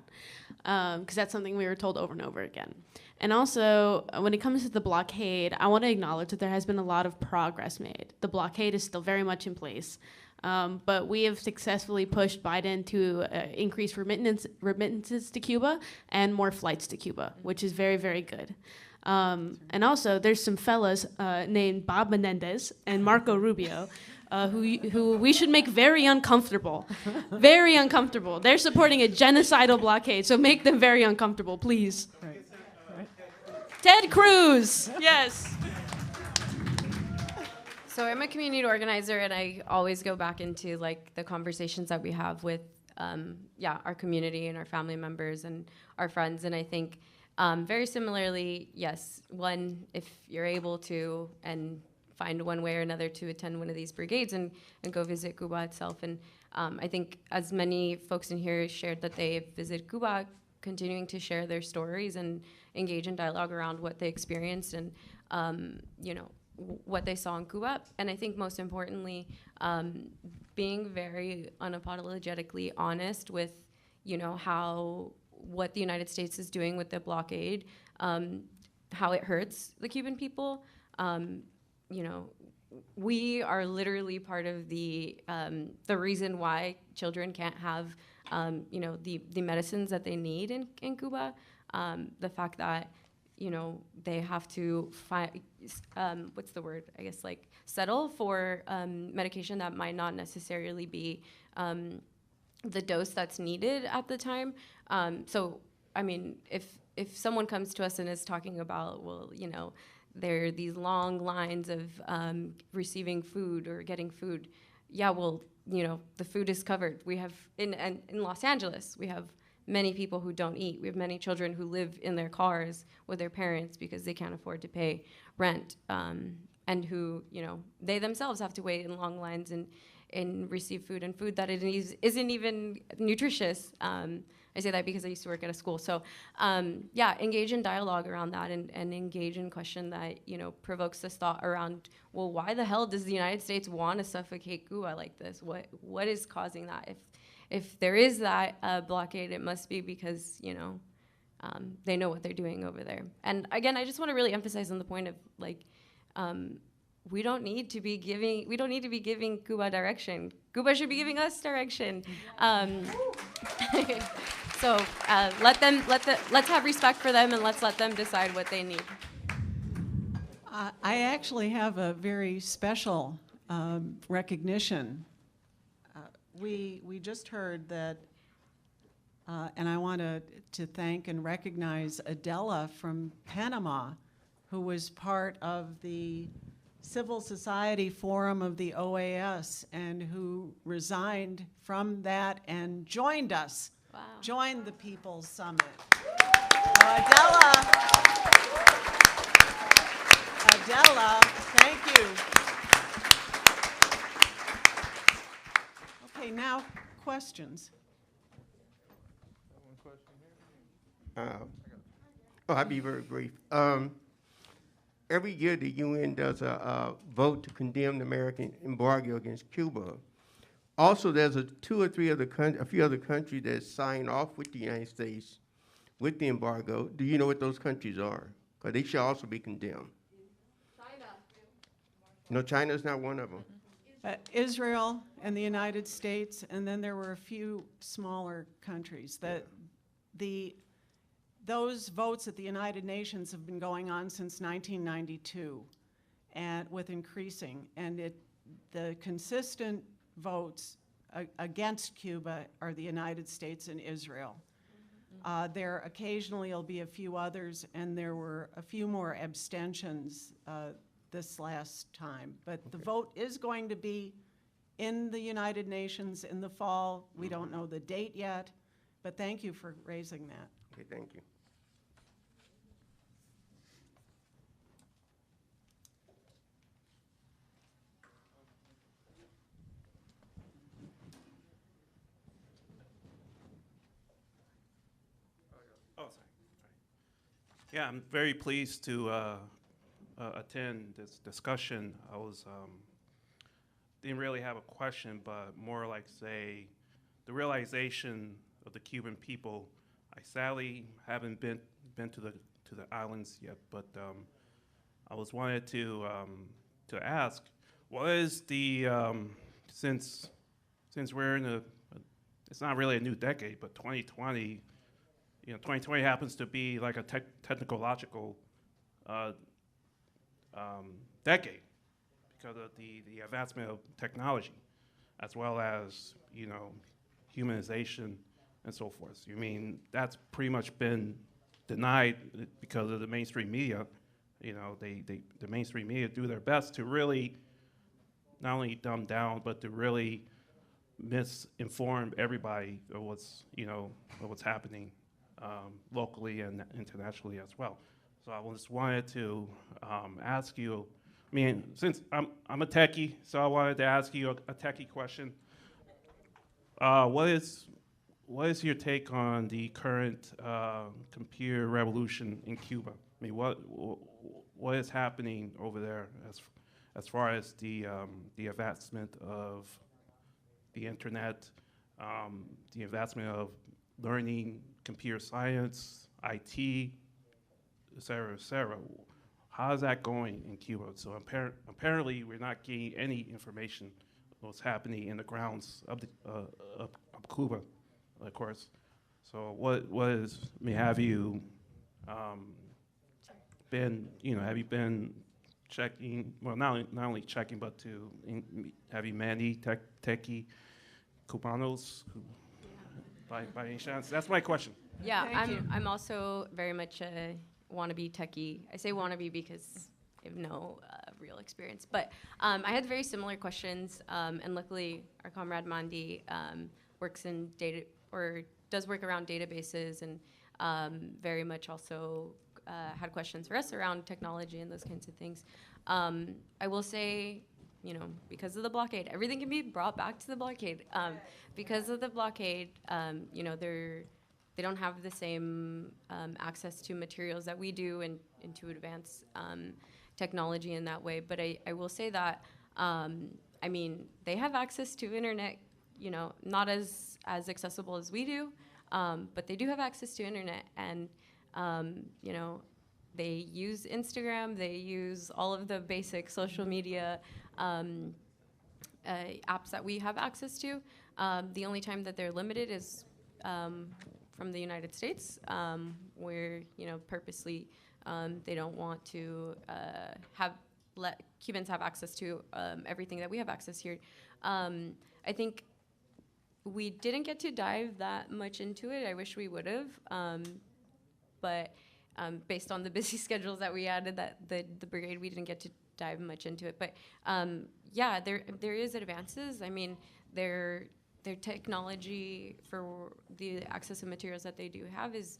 because that's something we were told over and over again. And also, when it comes to the blockade, I want to acknowledge that there has been a lot of progress made. The blockade is still very much in place, but we have successfully pushed Biden to increase remittances to Cuba and more flights to Cuba, which is very, very good. And also, there's some fellas named Bob Menendez and Marco Rubio who we should make very uncomfortable. Very uncomfortable. They're supporting a genocidal blockade, so make them very uncomfortable, please. Right. Ted Cruz, yes. So I'm a community organizer, and I always go back into like the conversations that we have with our community and our family members and our friends. And I think very similarly, yes, one, if you're able to and find one way or another to attend one of these brigades and go visit Cuba itself. And I think as many folks in here shared that they visit Cuba, continuing to share their stories and engage in dialogue around what they experienced and what they saw in Cuba. And I think most importantly, being very unapologetically honest with, what the United States is doing with the blockade, how it hurts the Cuban people. We are literally part of the reason why children can't have, the medicines that they need in Cuba. The fact that, they have to settle for medication that might not necessarily be the dose that's needed at the time. So, I mean, if someone comes to us and is talking about, well, there are these long lines of receiving food or getting food, yeah, well, the food is covered. We have, in Los Angeles, we have many people who don't eat. We have many children who live in their cars with their parents because they can't afford to pay rent, and who, they themselves have to wait in long lines and receive food, and food that isn't even nutritious. I say that because I used to work at a school. So, engage in dialogue around that and engage in question that, provokes this thought around, well, why the hell does the United States want to suffocate Cuba like this? What is causing that? If there is that blockade, it must be because, they know what they're doing over there. And again, I just want to really emphasize on the point of like, we don't need to be giving Cuba direction. Cuba should be giving us direction. So let's have respect for them and let's let them decide what they need. I actually have a very special recognition. We just heard that, and I want to thank and recognize Adela from Panama, who was part of the Civil Society Forum of the OAS and who resigned from that and joined us, joined the People's Summit. Adela, thank you. Okay, now questions. I'll be very brief. Every year the UN does a vote to condemn the American embargo against Cuba. Also, there's a few other countries that sign off with the United States with the embargo. Do you know what those countries are? Because they should also be condemned. China. No, China's not one of them. Israel and the United States, and then there were a few smaller countries. Those votes at the United Nations have been going on since 1992, and with increasing. And the consistent votes against Cuba are the United States and Israel. There occasionally will be a few others, and there were a few more abstentions this last time. But the vote is going to be in the United Nations in the fall. We don't know the date yet, but thank you for raising that. Okay, thank you. Yeah, I'm very pleased to attend this discussion. I didn't really have a question, but more like say the realization of the Cuban people. I sadly haven't been to the islands yet, but I was wanted to ask, what is the since we're in it's not really a new decade, but 2020. 2020 happens to be like a technological decade because of the advancement of technology, as well as humanization and so forth. You mean that's pretty much been denied because of the mainstream media. The mainstream media do their best to really not only dumb down, but to really misinform everybody of what's happening. Locally and internationally as well. So I just wanted to ask you, since I'm a techie, so I wanted to ask you a techie question. What is your take on the current computer revolution in Cuba? What is happening over there as far as the advancement of the internet, the advancement of learning, computer science, IT, et cetera, How is that going in Cuba? So apparently we're not getting any information of what's happening in the grounds of Cuba, of course. So have you have you been checking, well, not only checking, but have you met any techie Cubanos by any chance? That's my question. Yeah, I'm also very much a wannabe techie. I say wannabe because I have no real experience. But I had very similar questions, and luckily our comrade Mandi works in data, or does work around databases, and very much also had questions for us around technology and those kinds of things. I will say, because of the blockade, everything can be brought back to the blockade. Because of the blockade, they don't have the same access to materials that we do and to advance technology in that way. But I will say that, they have access to internet, not as accessible as we do, but they do have access to internet. And You know, they use Instagram, they use all of the basic social media apps that we have access to. The only time that they're limited is from the United States, where, you know, purposely they don't want to let Cubans have access to everything that we have access here. I think we didn't get to dive that much into it. I wish we would have, but based on the busy schedules that we had at the brigade, we didn't get to dive much into it. But yeah, there is advances. I mean, their technology for the access of materials that they do have is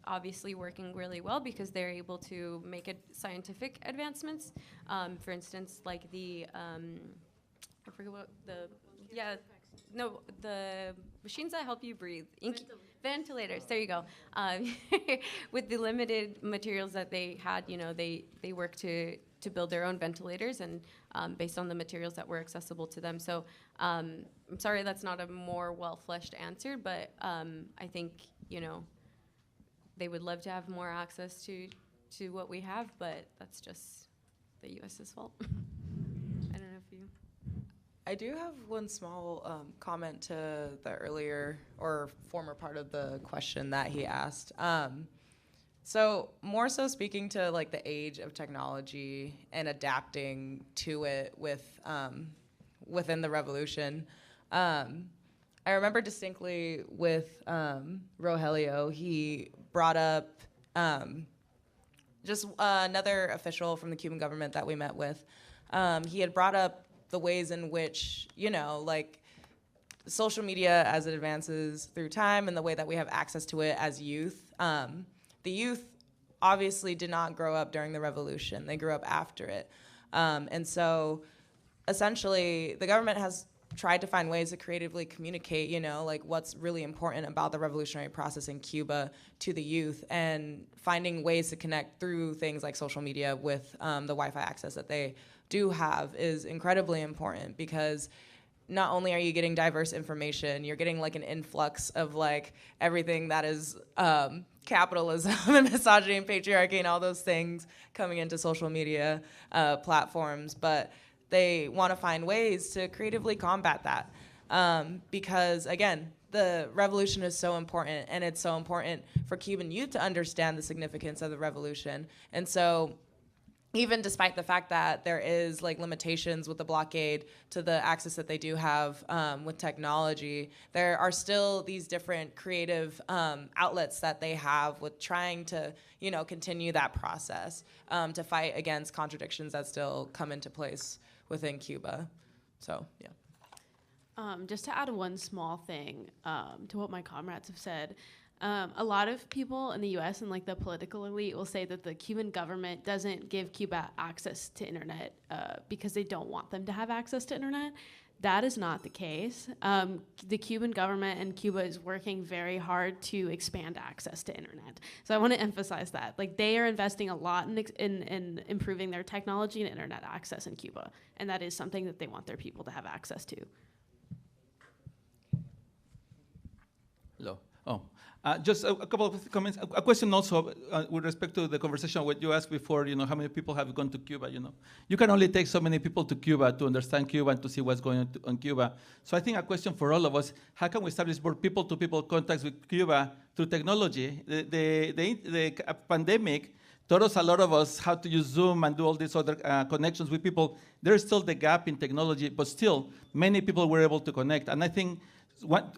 obviously working really well because they're able to make scientific advancements. For instance, like the I forget what the the machines that help you breathe. Ventilators. There you go. With the limited materials that they had, you know, they worked to build their own ventilators and based on the materials that were accessible to them. So I'm sorry that's not a more well-fleshed answer, but I think, you know, they would love to have more access to what we have, but that's just the U.S.'s fault. I don't know if you... I do have one small comment to the earlier or former part of the question that he asked. So more so speaking to like the age of technology and adapting to it with within the revolution. I remember distinctly with Rogelio, he brought up just another official from the Cuban government that we met with. He had brought up the ways in which, you know, like social media as it advances through time and the way that we have access to it as youth. The youth obviously did not grow up during the revolution. They grew up after it. And so essentially the government has tried to find ways to creatively communicate, you know, like what's really important about the revolutionary process in Cuba to the youth, and finding ways to connect through things like social media with the Wi-Fi access that they do have is incredibly important, because not only are you getting diverse information, you're getting like an influx of like everything that is capitalism and misogyny and patriarchy and all those things coming into social media platforms. But they want to find ways to creatively combat that because, again, the revolution is so important, and it's so important for Cuban youth to understand the significance of the revolution. And so even despite the fact that there is like limitations with the blockade to the access that they do have with technology, there are still these different creative outlets that they have with trying to, you know, continue that process to fight against contradictions that still come into place within Cuba. So, yeah. Just to add one small thing to what my comrades have said, a lot of people in the U.S. and like the political elite will say that the Cuban government doesn't give Cuba access to internet because they don't want them to have access to internet. That is not the case. The Cuban government and Cuba is working very hard to expand access to internet. So I want to emphasize that. Like, they are investing a lot in improving their technology and internet access in Cuba, and that is something that they want their people to have access to. Hello. Just a couple of comments. A question also with respect to the conversation what you asked before, you know, how many people have gone to Cuba, you know. You can only take so many people to Cuba to understand Cuba and to see what's going on Cuba. So I think a question for all of us, how can we establish more people-to-people contacts with Cuba through technology? The pandemic taught us, a lot of us, how to use Zoom and do all these other connections with people. There's still the gap in technology, but still, many people were able to connect. And I think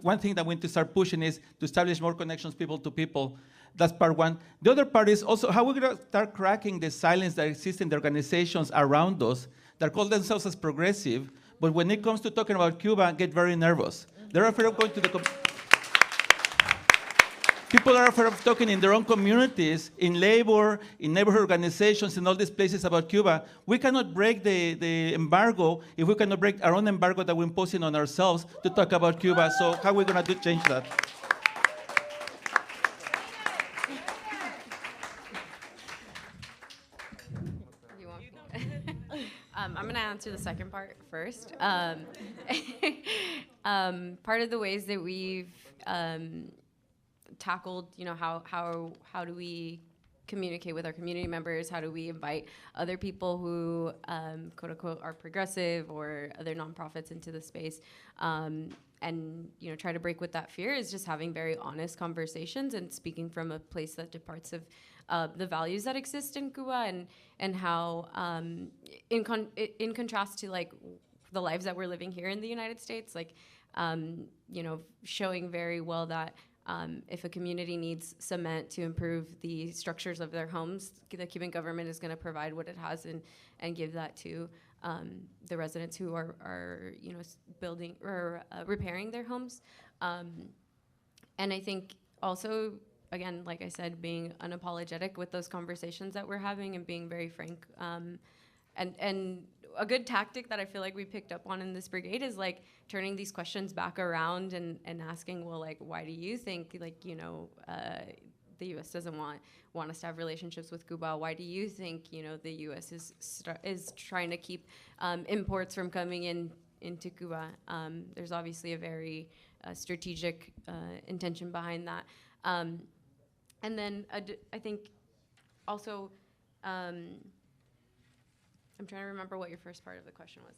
one thing that we need to start pushing is to establish more connections people to people. That's part one. The other part is also how we're going to start cracking the silence that exists in the organizations around us that call themselves as progressive, but when it comes to talking about Cuba, get very nervous. They're afraid of going to the... People are afraid of talking in their own communities, in labor, in neighborhood organizations, in all these places about Cuba. We cannot break the embargo if we cannot break our own embargo that we're imposing on ourselves to talk about Cuba. So how are we going to change that? I'm going to answer the second part first. Part of the ways that we've tackled, how do we communicate with our community members? How do we invite other people who, quote unquote, are progressive or other nonprofits into the space? And try to break with that fear is just having very honest conversations and speaking from a place that departs of the values that exist in Cuba and how, in contrast to like the lives that we're living here in the United States, like, showing very well that if a community needs cement to improve the structures of their homes, the Cuban government is going to provide what it has and give that to the residents who are building or repairing their homes. And I think also, again, like I said, being unapologetic with those conversations that we're having and being very frank. And a good tactic that I feel like we picked up on in this brigade is like turning these questions back around and asking, well, like, why do you think, like, the U.S. doesn't want us to have relationships with Cuba? Why do you think, the U.S. is trying to keep imports from coming into Cuba? There's obviously a very strategic intention behind that. And then I think also, I'm trying to remember what your first part of the question was.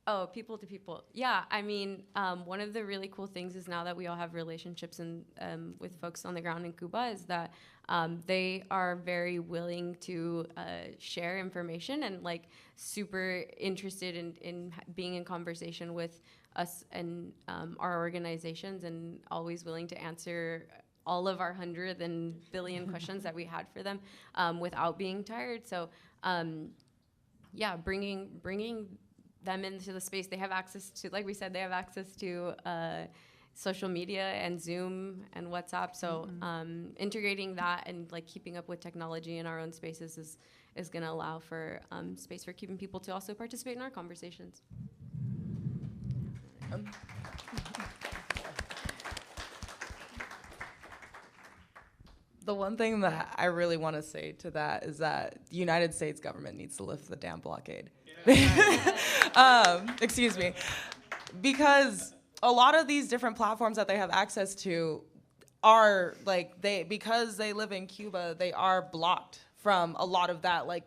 Oh, people to people. Yeah, I mean, one of the really cool things is now that we all have relationships with folks on the ground in Cuba is that they are very willing to share information and like super interested in being in conversation with us and our organizations and always willing to answer all of our 100 and billion questions that we had for them without being tired. So yeah, bringing them into the space. They have access to, like we said, they have access to social media and Zoom and WhatsApp. So integrating that and like keeping up with technology in our own spaces is going to allow for space for Cuban people to also participate in our conversations. The one thing that I really want to say to that is that the United States government needs to lift the damn blockade. Excuse me. Because a lot of these different platforms that they have access to are like, because they live in Cuba, they are blocked from a lot of that, like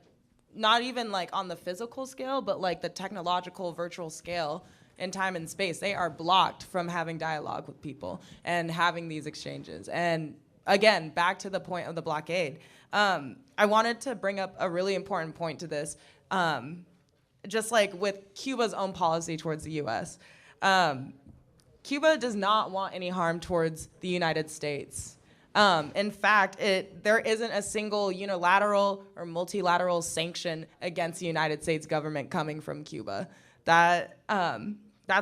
not even like on the physical scale, but like the technological virtual scale in time and space. They are blocked from having dialogue with people and having these exchanges. And again, back to the point of the blockade, I wanted to bring up a really important point to this. Just like with Cuba's own policy towards the US. Cuba does not want any harm towards the United States. In fact, there isn't a single unilateral or multilateral sanction against the United States government coming from Cuba. That's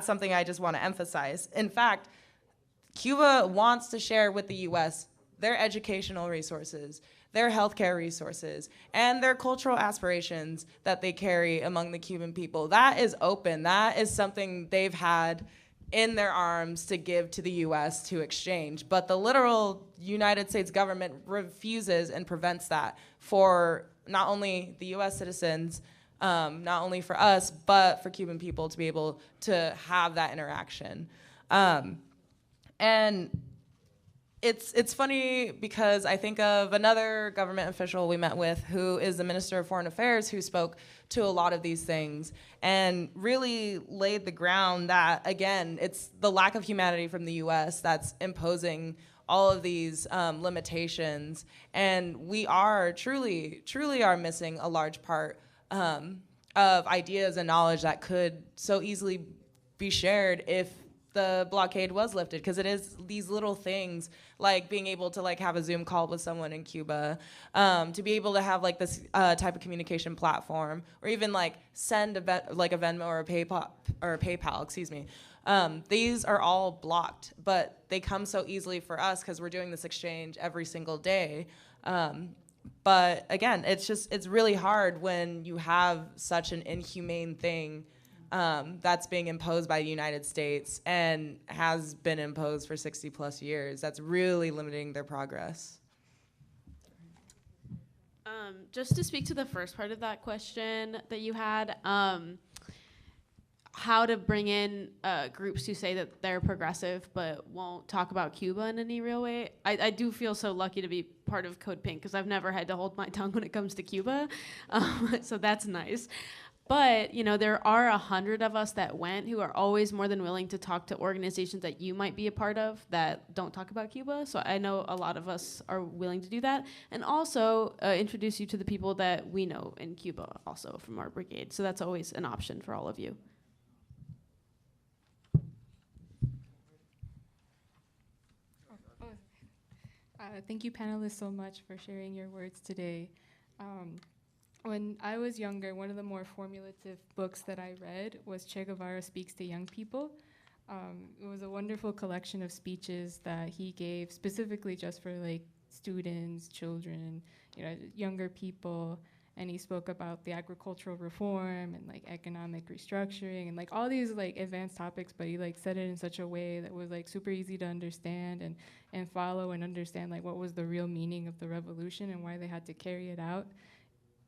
something I just want to emphasize. In fact, Cuba wants to share with the US their educational resources, their healthcare resources, and their cultural aspirations that they carry among the Cuban people. That is open. That is something they've had in their arms to give to the US to exchange. But the literal United States government refuses and prevents that for not only the US citizens, not only for us, but for Cuban people to be able to have that interaction. And it's funny because I think of another government official we met with who is the Minister of Foreign Affairs who spoke to a lot of these things and really laid the ground that, again, it's the lack of humanity from the US that's imposing all of these limitations. And we are truly are missing a large part of ideas and knowledge that could so easily be shared if the blockade was lifted, because it is these little things like being able to like have a Zoom call with someone in Cuba, to be able to have like this type of communication platform, or even like send a Venmo or a PayPal, excuse me. These are all blocked, but they come so easily for us because we're doing this exchange every single day. But again, it's really hard when you have such an inhumane thing that's being imposed by the United States and has been imposed for 60 plus years. That's really limiting their progress. Just to speak to the first part of that question that you had, how to bring in groups who say that they're progressive but won't talk about Cuba in any real way. I do feel so lucky to be part of Code Pink because I've never had to hold my tongue when it comes to Cuba, so that's nice. But, you know, there are 100 of us that went who are always more than willing to talk to organizations that you might be a part of that don't talk about Cuba. So I know a lot of us are willing to do that. And also introduce you to the people that we know in Cuba also from our brigade. So that's always an option for all of you. Thank you, panelists, so much for sharing your words today. When I was younger, one of the more formulative books that I read was Che Guevara Speaks to Young People. It was a wonderful collection of speeches that he gave specifically just for like students, children, you know, younger people. And he spoke about the agricultural reform and like economic restructuring and like all these like advanced topics, but he like said it in such a way that was like super easy to understand and follow and understand like what was the real meaning of the revolution and why they had to carry it out.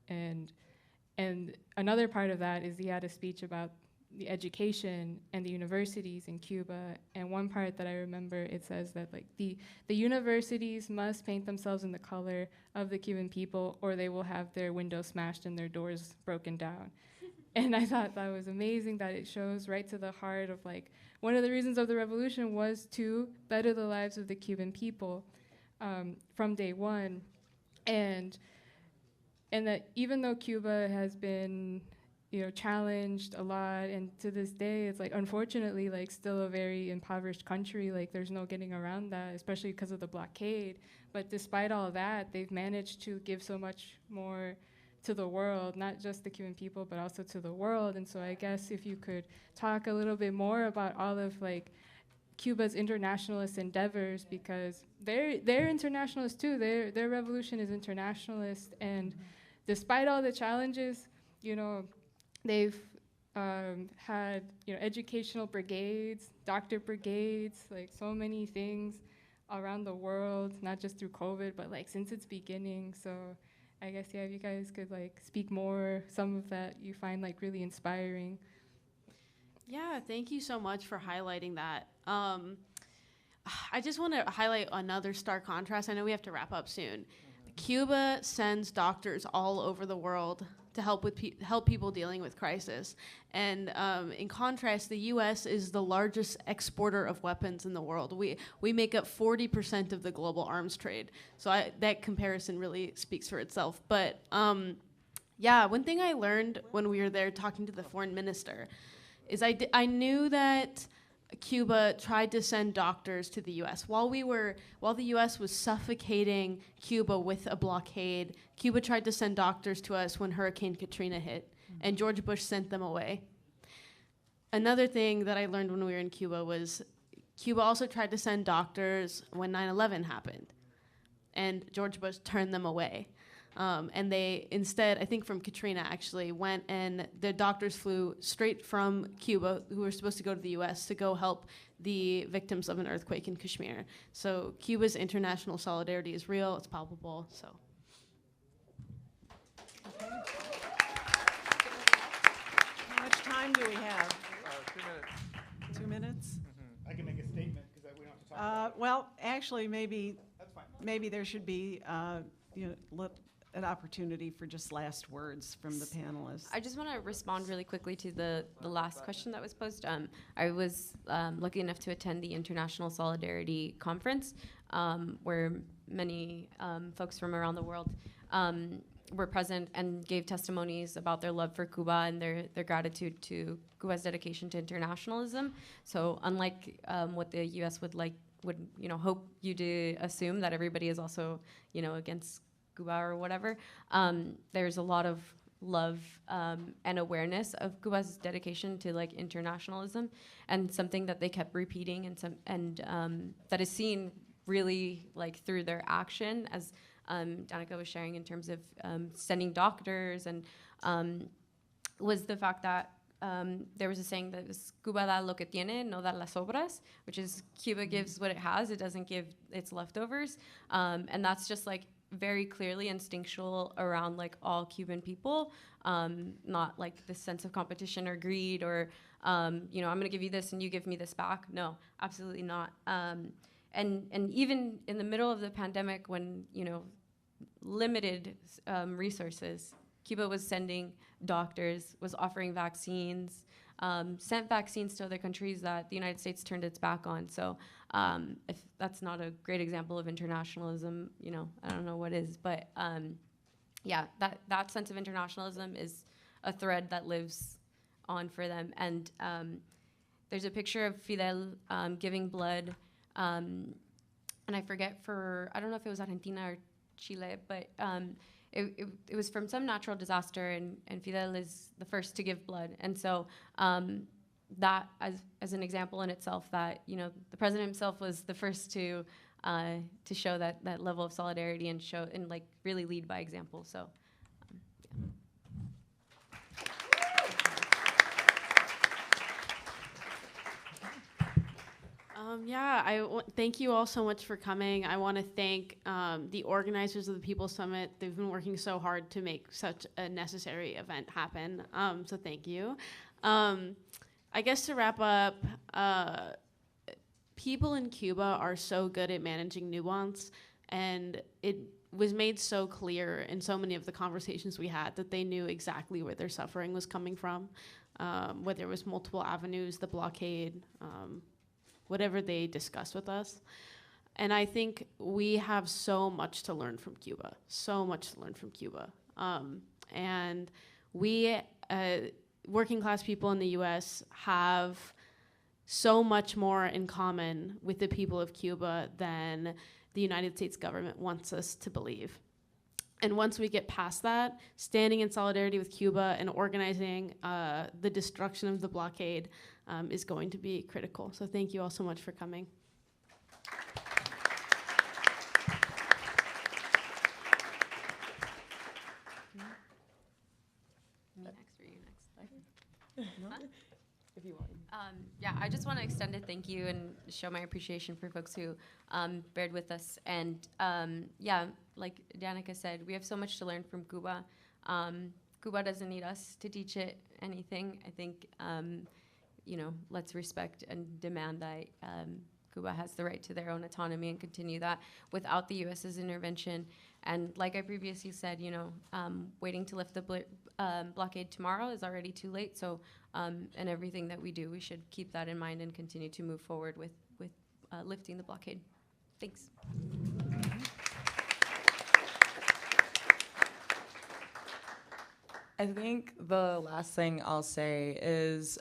And another part of that is he had a speech about the education and the universities in Cuba. And one part that I remember, it says that like the universities must paint themselves in the color of the Cuban people or they will have their windows smashed and their doors broken down. And I thought that was amazing that it shows right to the heart of like, one of the reasons of the revolution was to better the lives of the Cuban people from day one. And that even though Cuba has been, you know, challenged a lot, and to this day, it's like, unfortunately, like still a very impoverished country, like there's no getting around that, especially because of the blockade. But despite all that, they've managed to give so much more to the world, not just the Cuban people, but also to the world. And so I guess if you could talk a little bit more about all of like Cuba's internationalist endeavors, because they're internationalists too. Their revolution is internationalist, and despite all the challenges, you know, they've had, you know, educational brigades, doctor brigades, like so many things around the world, not just through COVID, but like since its beginning. So I guess, yeah, if you guys could like speak more, some of that you find like really inspiring. Yeah, thank you so much for highlighting that. I just want to highlight another stark contrast. I know we have to wrap up soon. Cuba sends doctors all over the world to help with help people dealing with crisis. And in contrast, the U.S. is the largest exporter of weapons in the world. We make up 40% of the global arms trade. So that comparison really speaks for itself. But yeah, one thing I learned when we were there talking to the foreign minister is I knew that Cuba tried to send doctors to the U.S. While the U.S. was suffocating Cuba with a blockade, Cuba tried to send doctors to us when Hurricane Katrina hit, and George Bush sent them away. Another thing that I learned when we were in Cuba was Cuba also tried to send doctors when 9/11 happened, and George Bush turned them away. And they instead, I think from Katrina actually, went and the doctors flew straight from Cuba, who were supposed to go to the U.S., to go help the victims of an earthquake in Kashmir. So Cuba's international solidarity is real, it's palpable, so. Okay. How much time do we have? 2 minutes. 2 minutes? Mm-hmm. I can make a statement because we don't have to talk about it. Well, actually, maybe That's fine. maybe there should be an opportunity for just last words from the panelists. I just want to respond really quickly to the last question that was posed. I was lucky enough to attend the International Solidarity Conference, where many folks from around the world were present and gave testimonies about their love for Cuba and their gratitude to Cuba's dedication to internationalism. So unlike what the U.S. would hope you to assume that everybody is also against Cuba or whatever, there's a lot of love and awareness of Cuba's dedication to internationalism, and something that they kept repeating, and that is seen really through their action, as Danaka was sharing in terms of sending doctors, and was the fact that there was a saying that was Cuba da lo que tiene, no da las sobras, which is Cuba gives what it has, it doesn't give its leftovers, and that's just very clearly instinctual around all Cuban people, not this sense of competition or greed or you know, I'm going to give you this and you give me this back. No, absolutely not. And even in the middle of the pandemic, when, you know, limited resources, Cuba was sending doctors, was offering vaccines, sent vaccines to other countries that the United States turned its back on. So if that's not a great example of internationalism, you know, I don't know what is. But yeah, that sense of internationalism is a thread that lives on for them. And there's a picture of Fidel giving blood. And I forget I don't know if it was Argentina or Chile, but it was from some natural disaster, and Fidel is the first to give blood. And so that as an example in itself, that, you know, the president himself was the first to show that level of solidarity and like really lead by example. So yeah. Thank you all so much for coming. I want to thank the organizers of the People's Summit. They've been working so hard to make such a necessary event happen. So thank you. I guess to wrap up, people in Cuba are so good at managing nuance, and it was made so clear in so many of the conversations we had that they knew exactly where their suffering was coming from, whether it was multiple avenues, the blockade, whatever they discuss with us. And I think we have so much to learn from Cuba, so much to learn from Cuba. And we, working class people in the US, have so much more in common with the people of Cuba than the United States government wants us to believe. And once we get past that, standing in solidarity with Cuba and organizing the destruction of the blockade is going to be critical. So thank you all so much for coming. Me next or you next? If you want. Yeah, I just want to extend a thank you and show my appreciation for folks who bared with us. And yeah, like Danaka said, we have so much to learn from Cuba. Cuba doesn't need us to teach it anything. I think, you know, let's respect and demand that Cuba has the right to their own autonomy and continue that without the U.S.'s intervention. And like I previously said, you know, waiting to lift the blockade tomorrow is already too late. So, and everything that we do, we should keep that in mind and continue to move forward with lifting the blockade. Thanks. I think the last thing I'll say is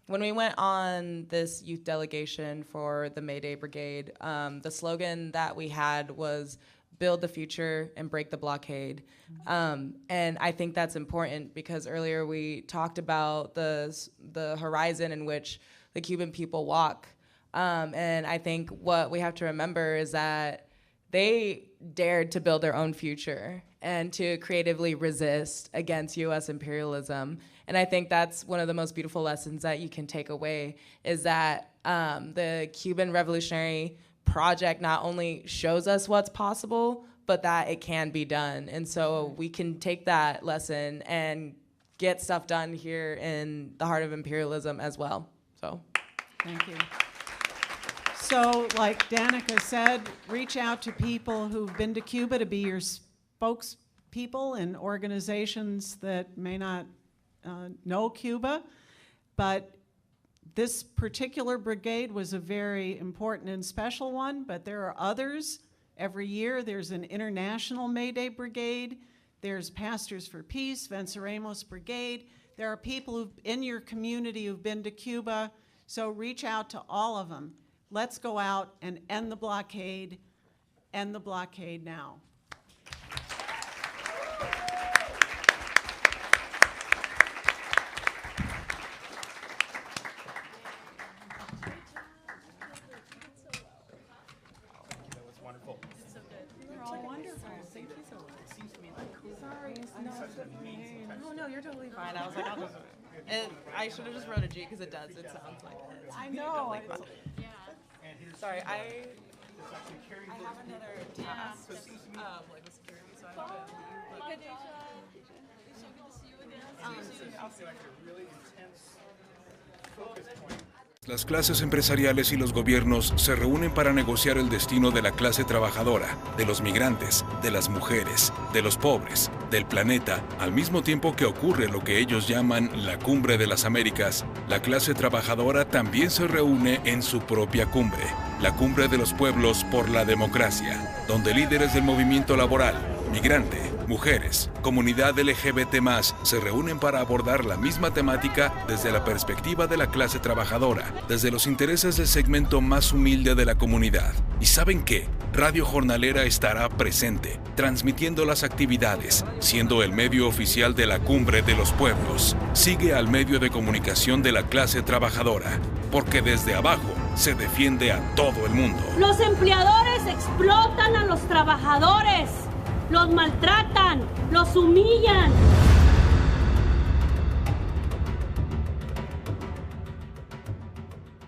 when we went on this youth delegation for the May Day Brigade, the slogan that we had was build the future and break the blockade. And I think that's important because earlier we talked about the horizon in which the Cuban people walk. And I think what we have to remember is that they dared to build their own future and to creatively resist against U.S. imperialism. And I think that's one of the most beautiful lessons that you can take away is that the Cuban revolutionary project not only shows us what's possible, but that it can be done. And so we can take that lesson and get stuff done here in the heart of imperialism as well. So, thank you. So, like Danaka said, reach out to people who've been to Cuba to be your spokespeople in organizations that may not know Cuba, but this particular brigade was a very important and special one, but there are others. Every year there's an international May Day Brigade. There's Pastors for Peace, Venceremos Brigade. There are people in your community who've been to Cuba, so reach out to all of them. Let's go out and end the blockade now. I was like, I'll just. I should have just wrote a G because it does. It sounds like it. I know. Yeah. Sorry, I have another task, like with security, so I have to leave. But, I feel like a really intense Las clases empresariales y los gobiernos se reúnen para negociar el destino de la clase trabajadora, de los migrantes, de las mujeres, de los pobres, del planeta, al mismo tiempo que ocurre lo que ellos llaman la cumbre de las Américas. La clase trabajadora también se reúne en su propia cumbre, la cumbre de los pueblos por la democracia, donde líderes del movimiento laboral, migrante, mujeres, comunidad LGBT+, se reúnen para abordar la misma temática desde la perspectiva de la clase trabajadora, desde los intereses del segmento más humilde de la comunidad. ¿Y saben qué? Radio Jornalera estará presente, transmitiendo las actividades, siendo el medio oficial de la Cumbre de los Pueblos. Sigue al medio de comunicación de la clase trabajadora, porque desde abajo se defiende a todo el mundo. Los empleadores explotan a los trabajadores, los maltratan, los humillan.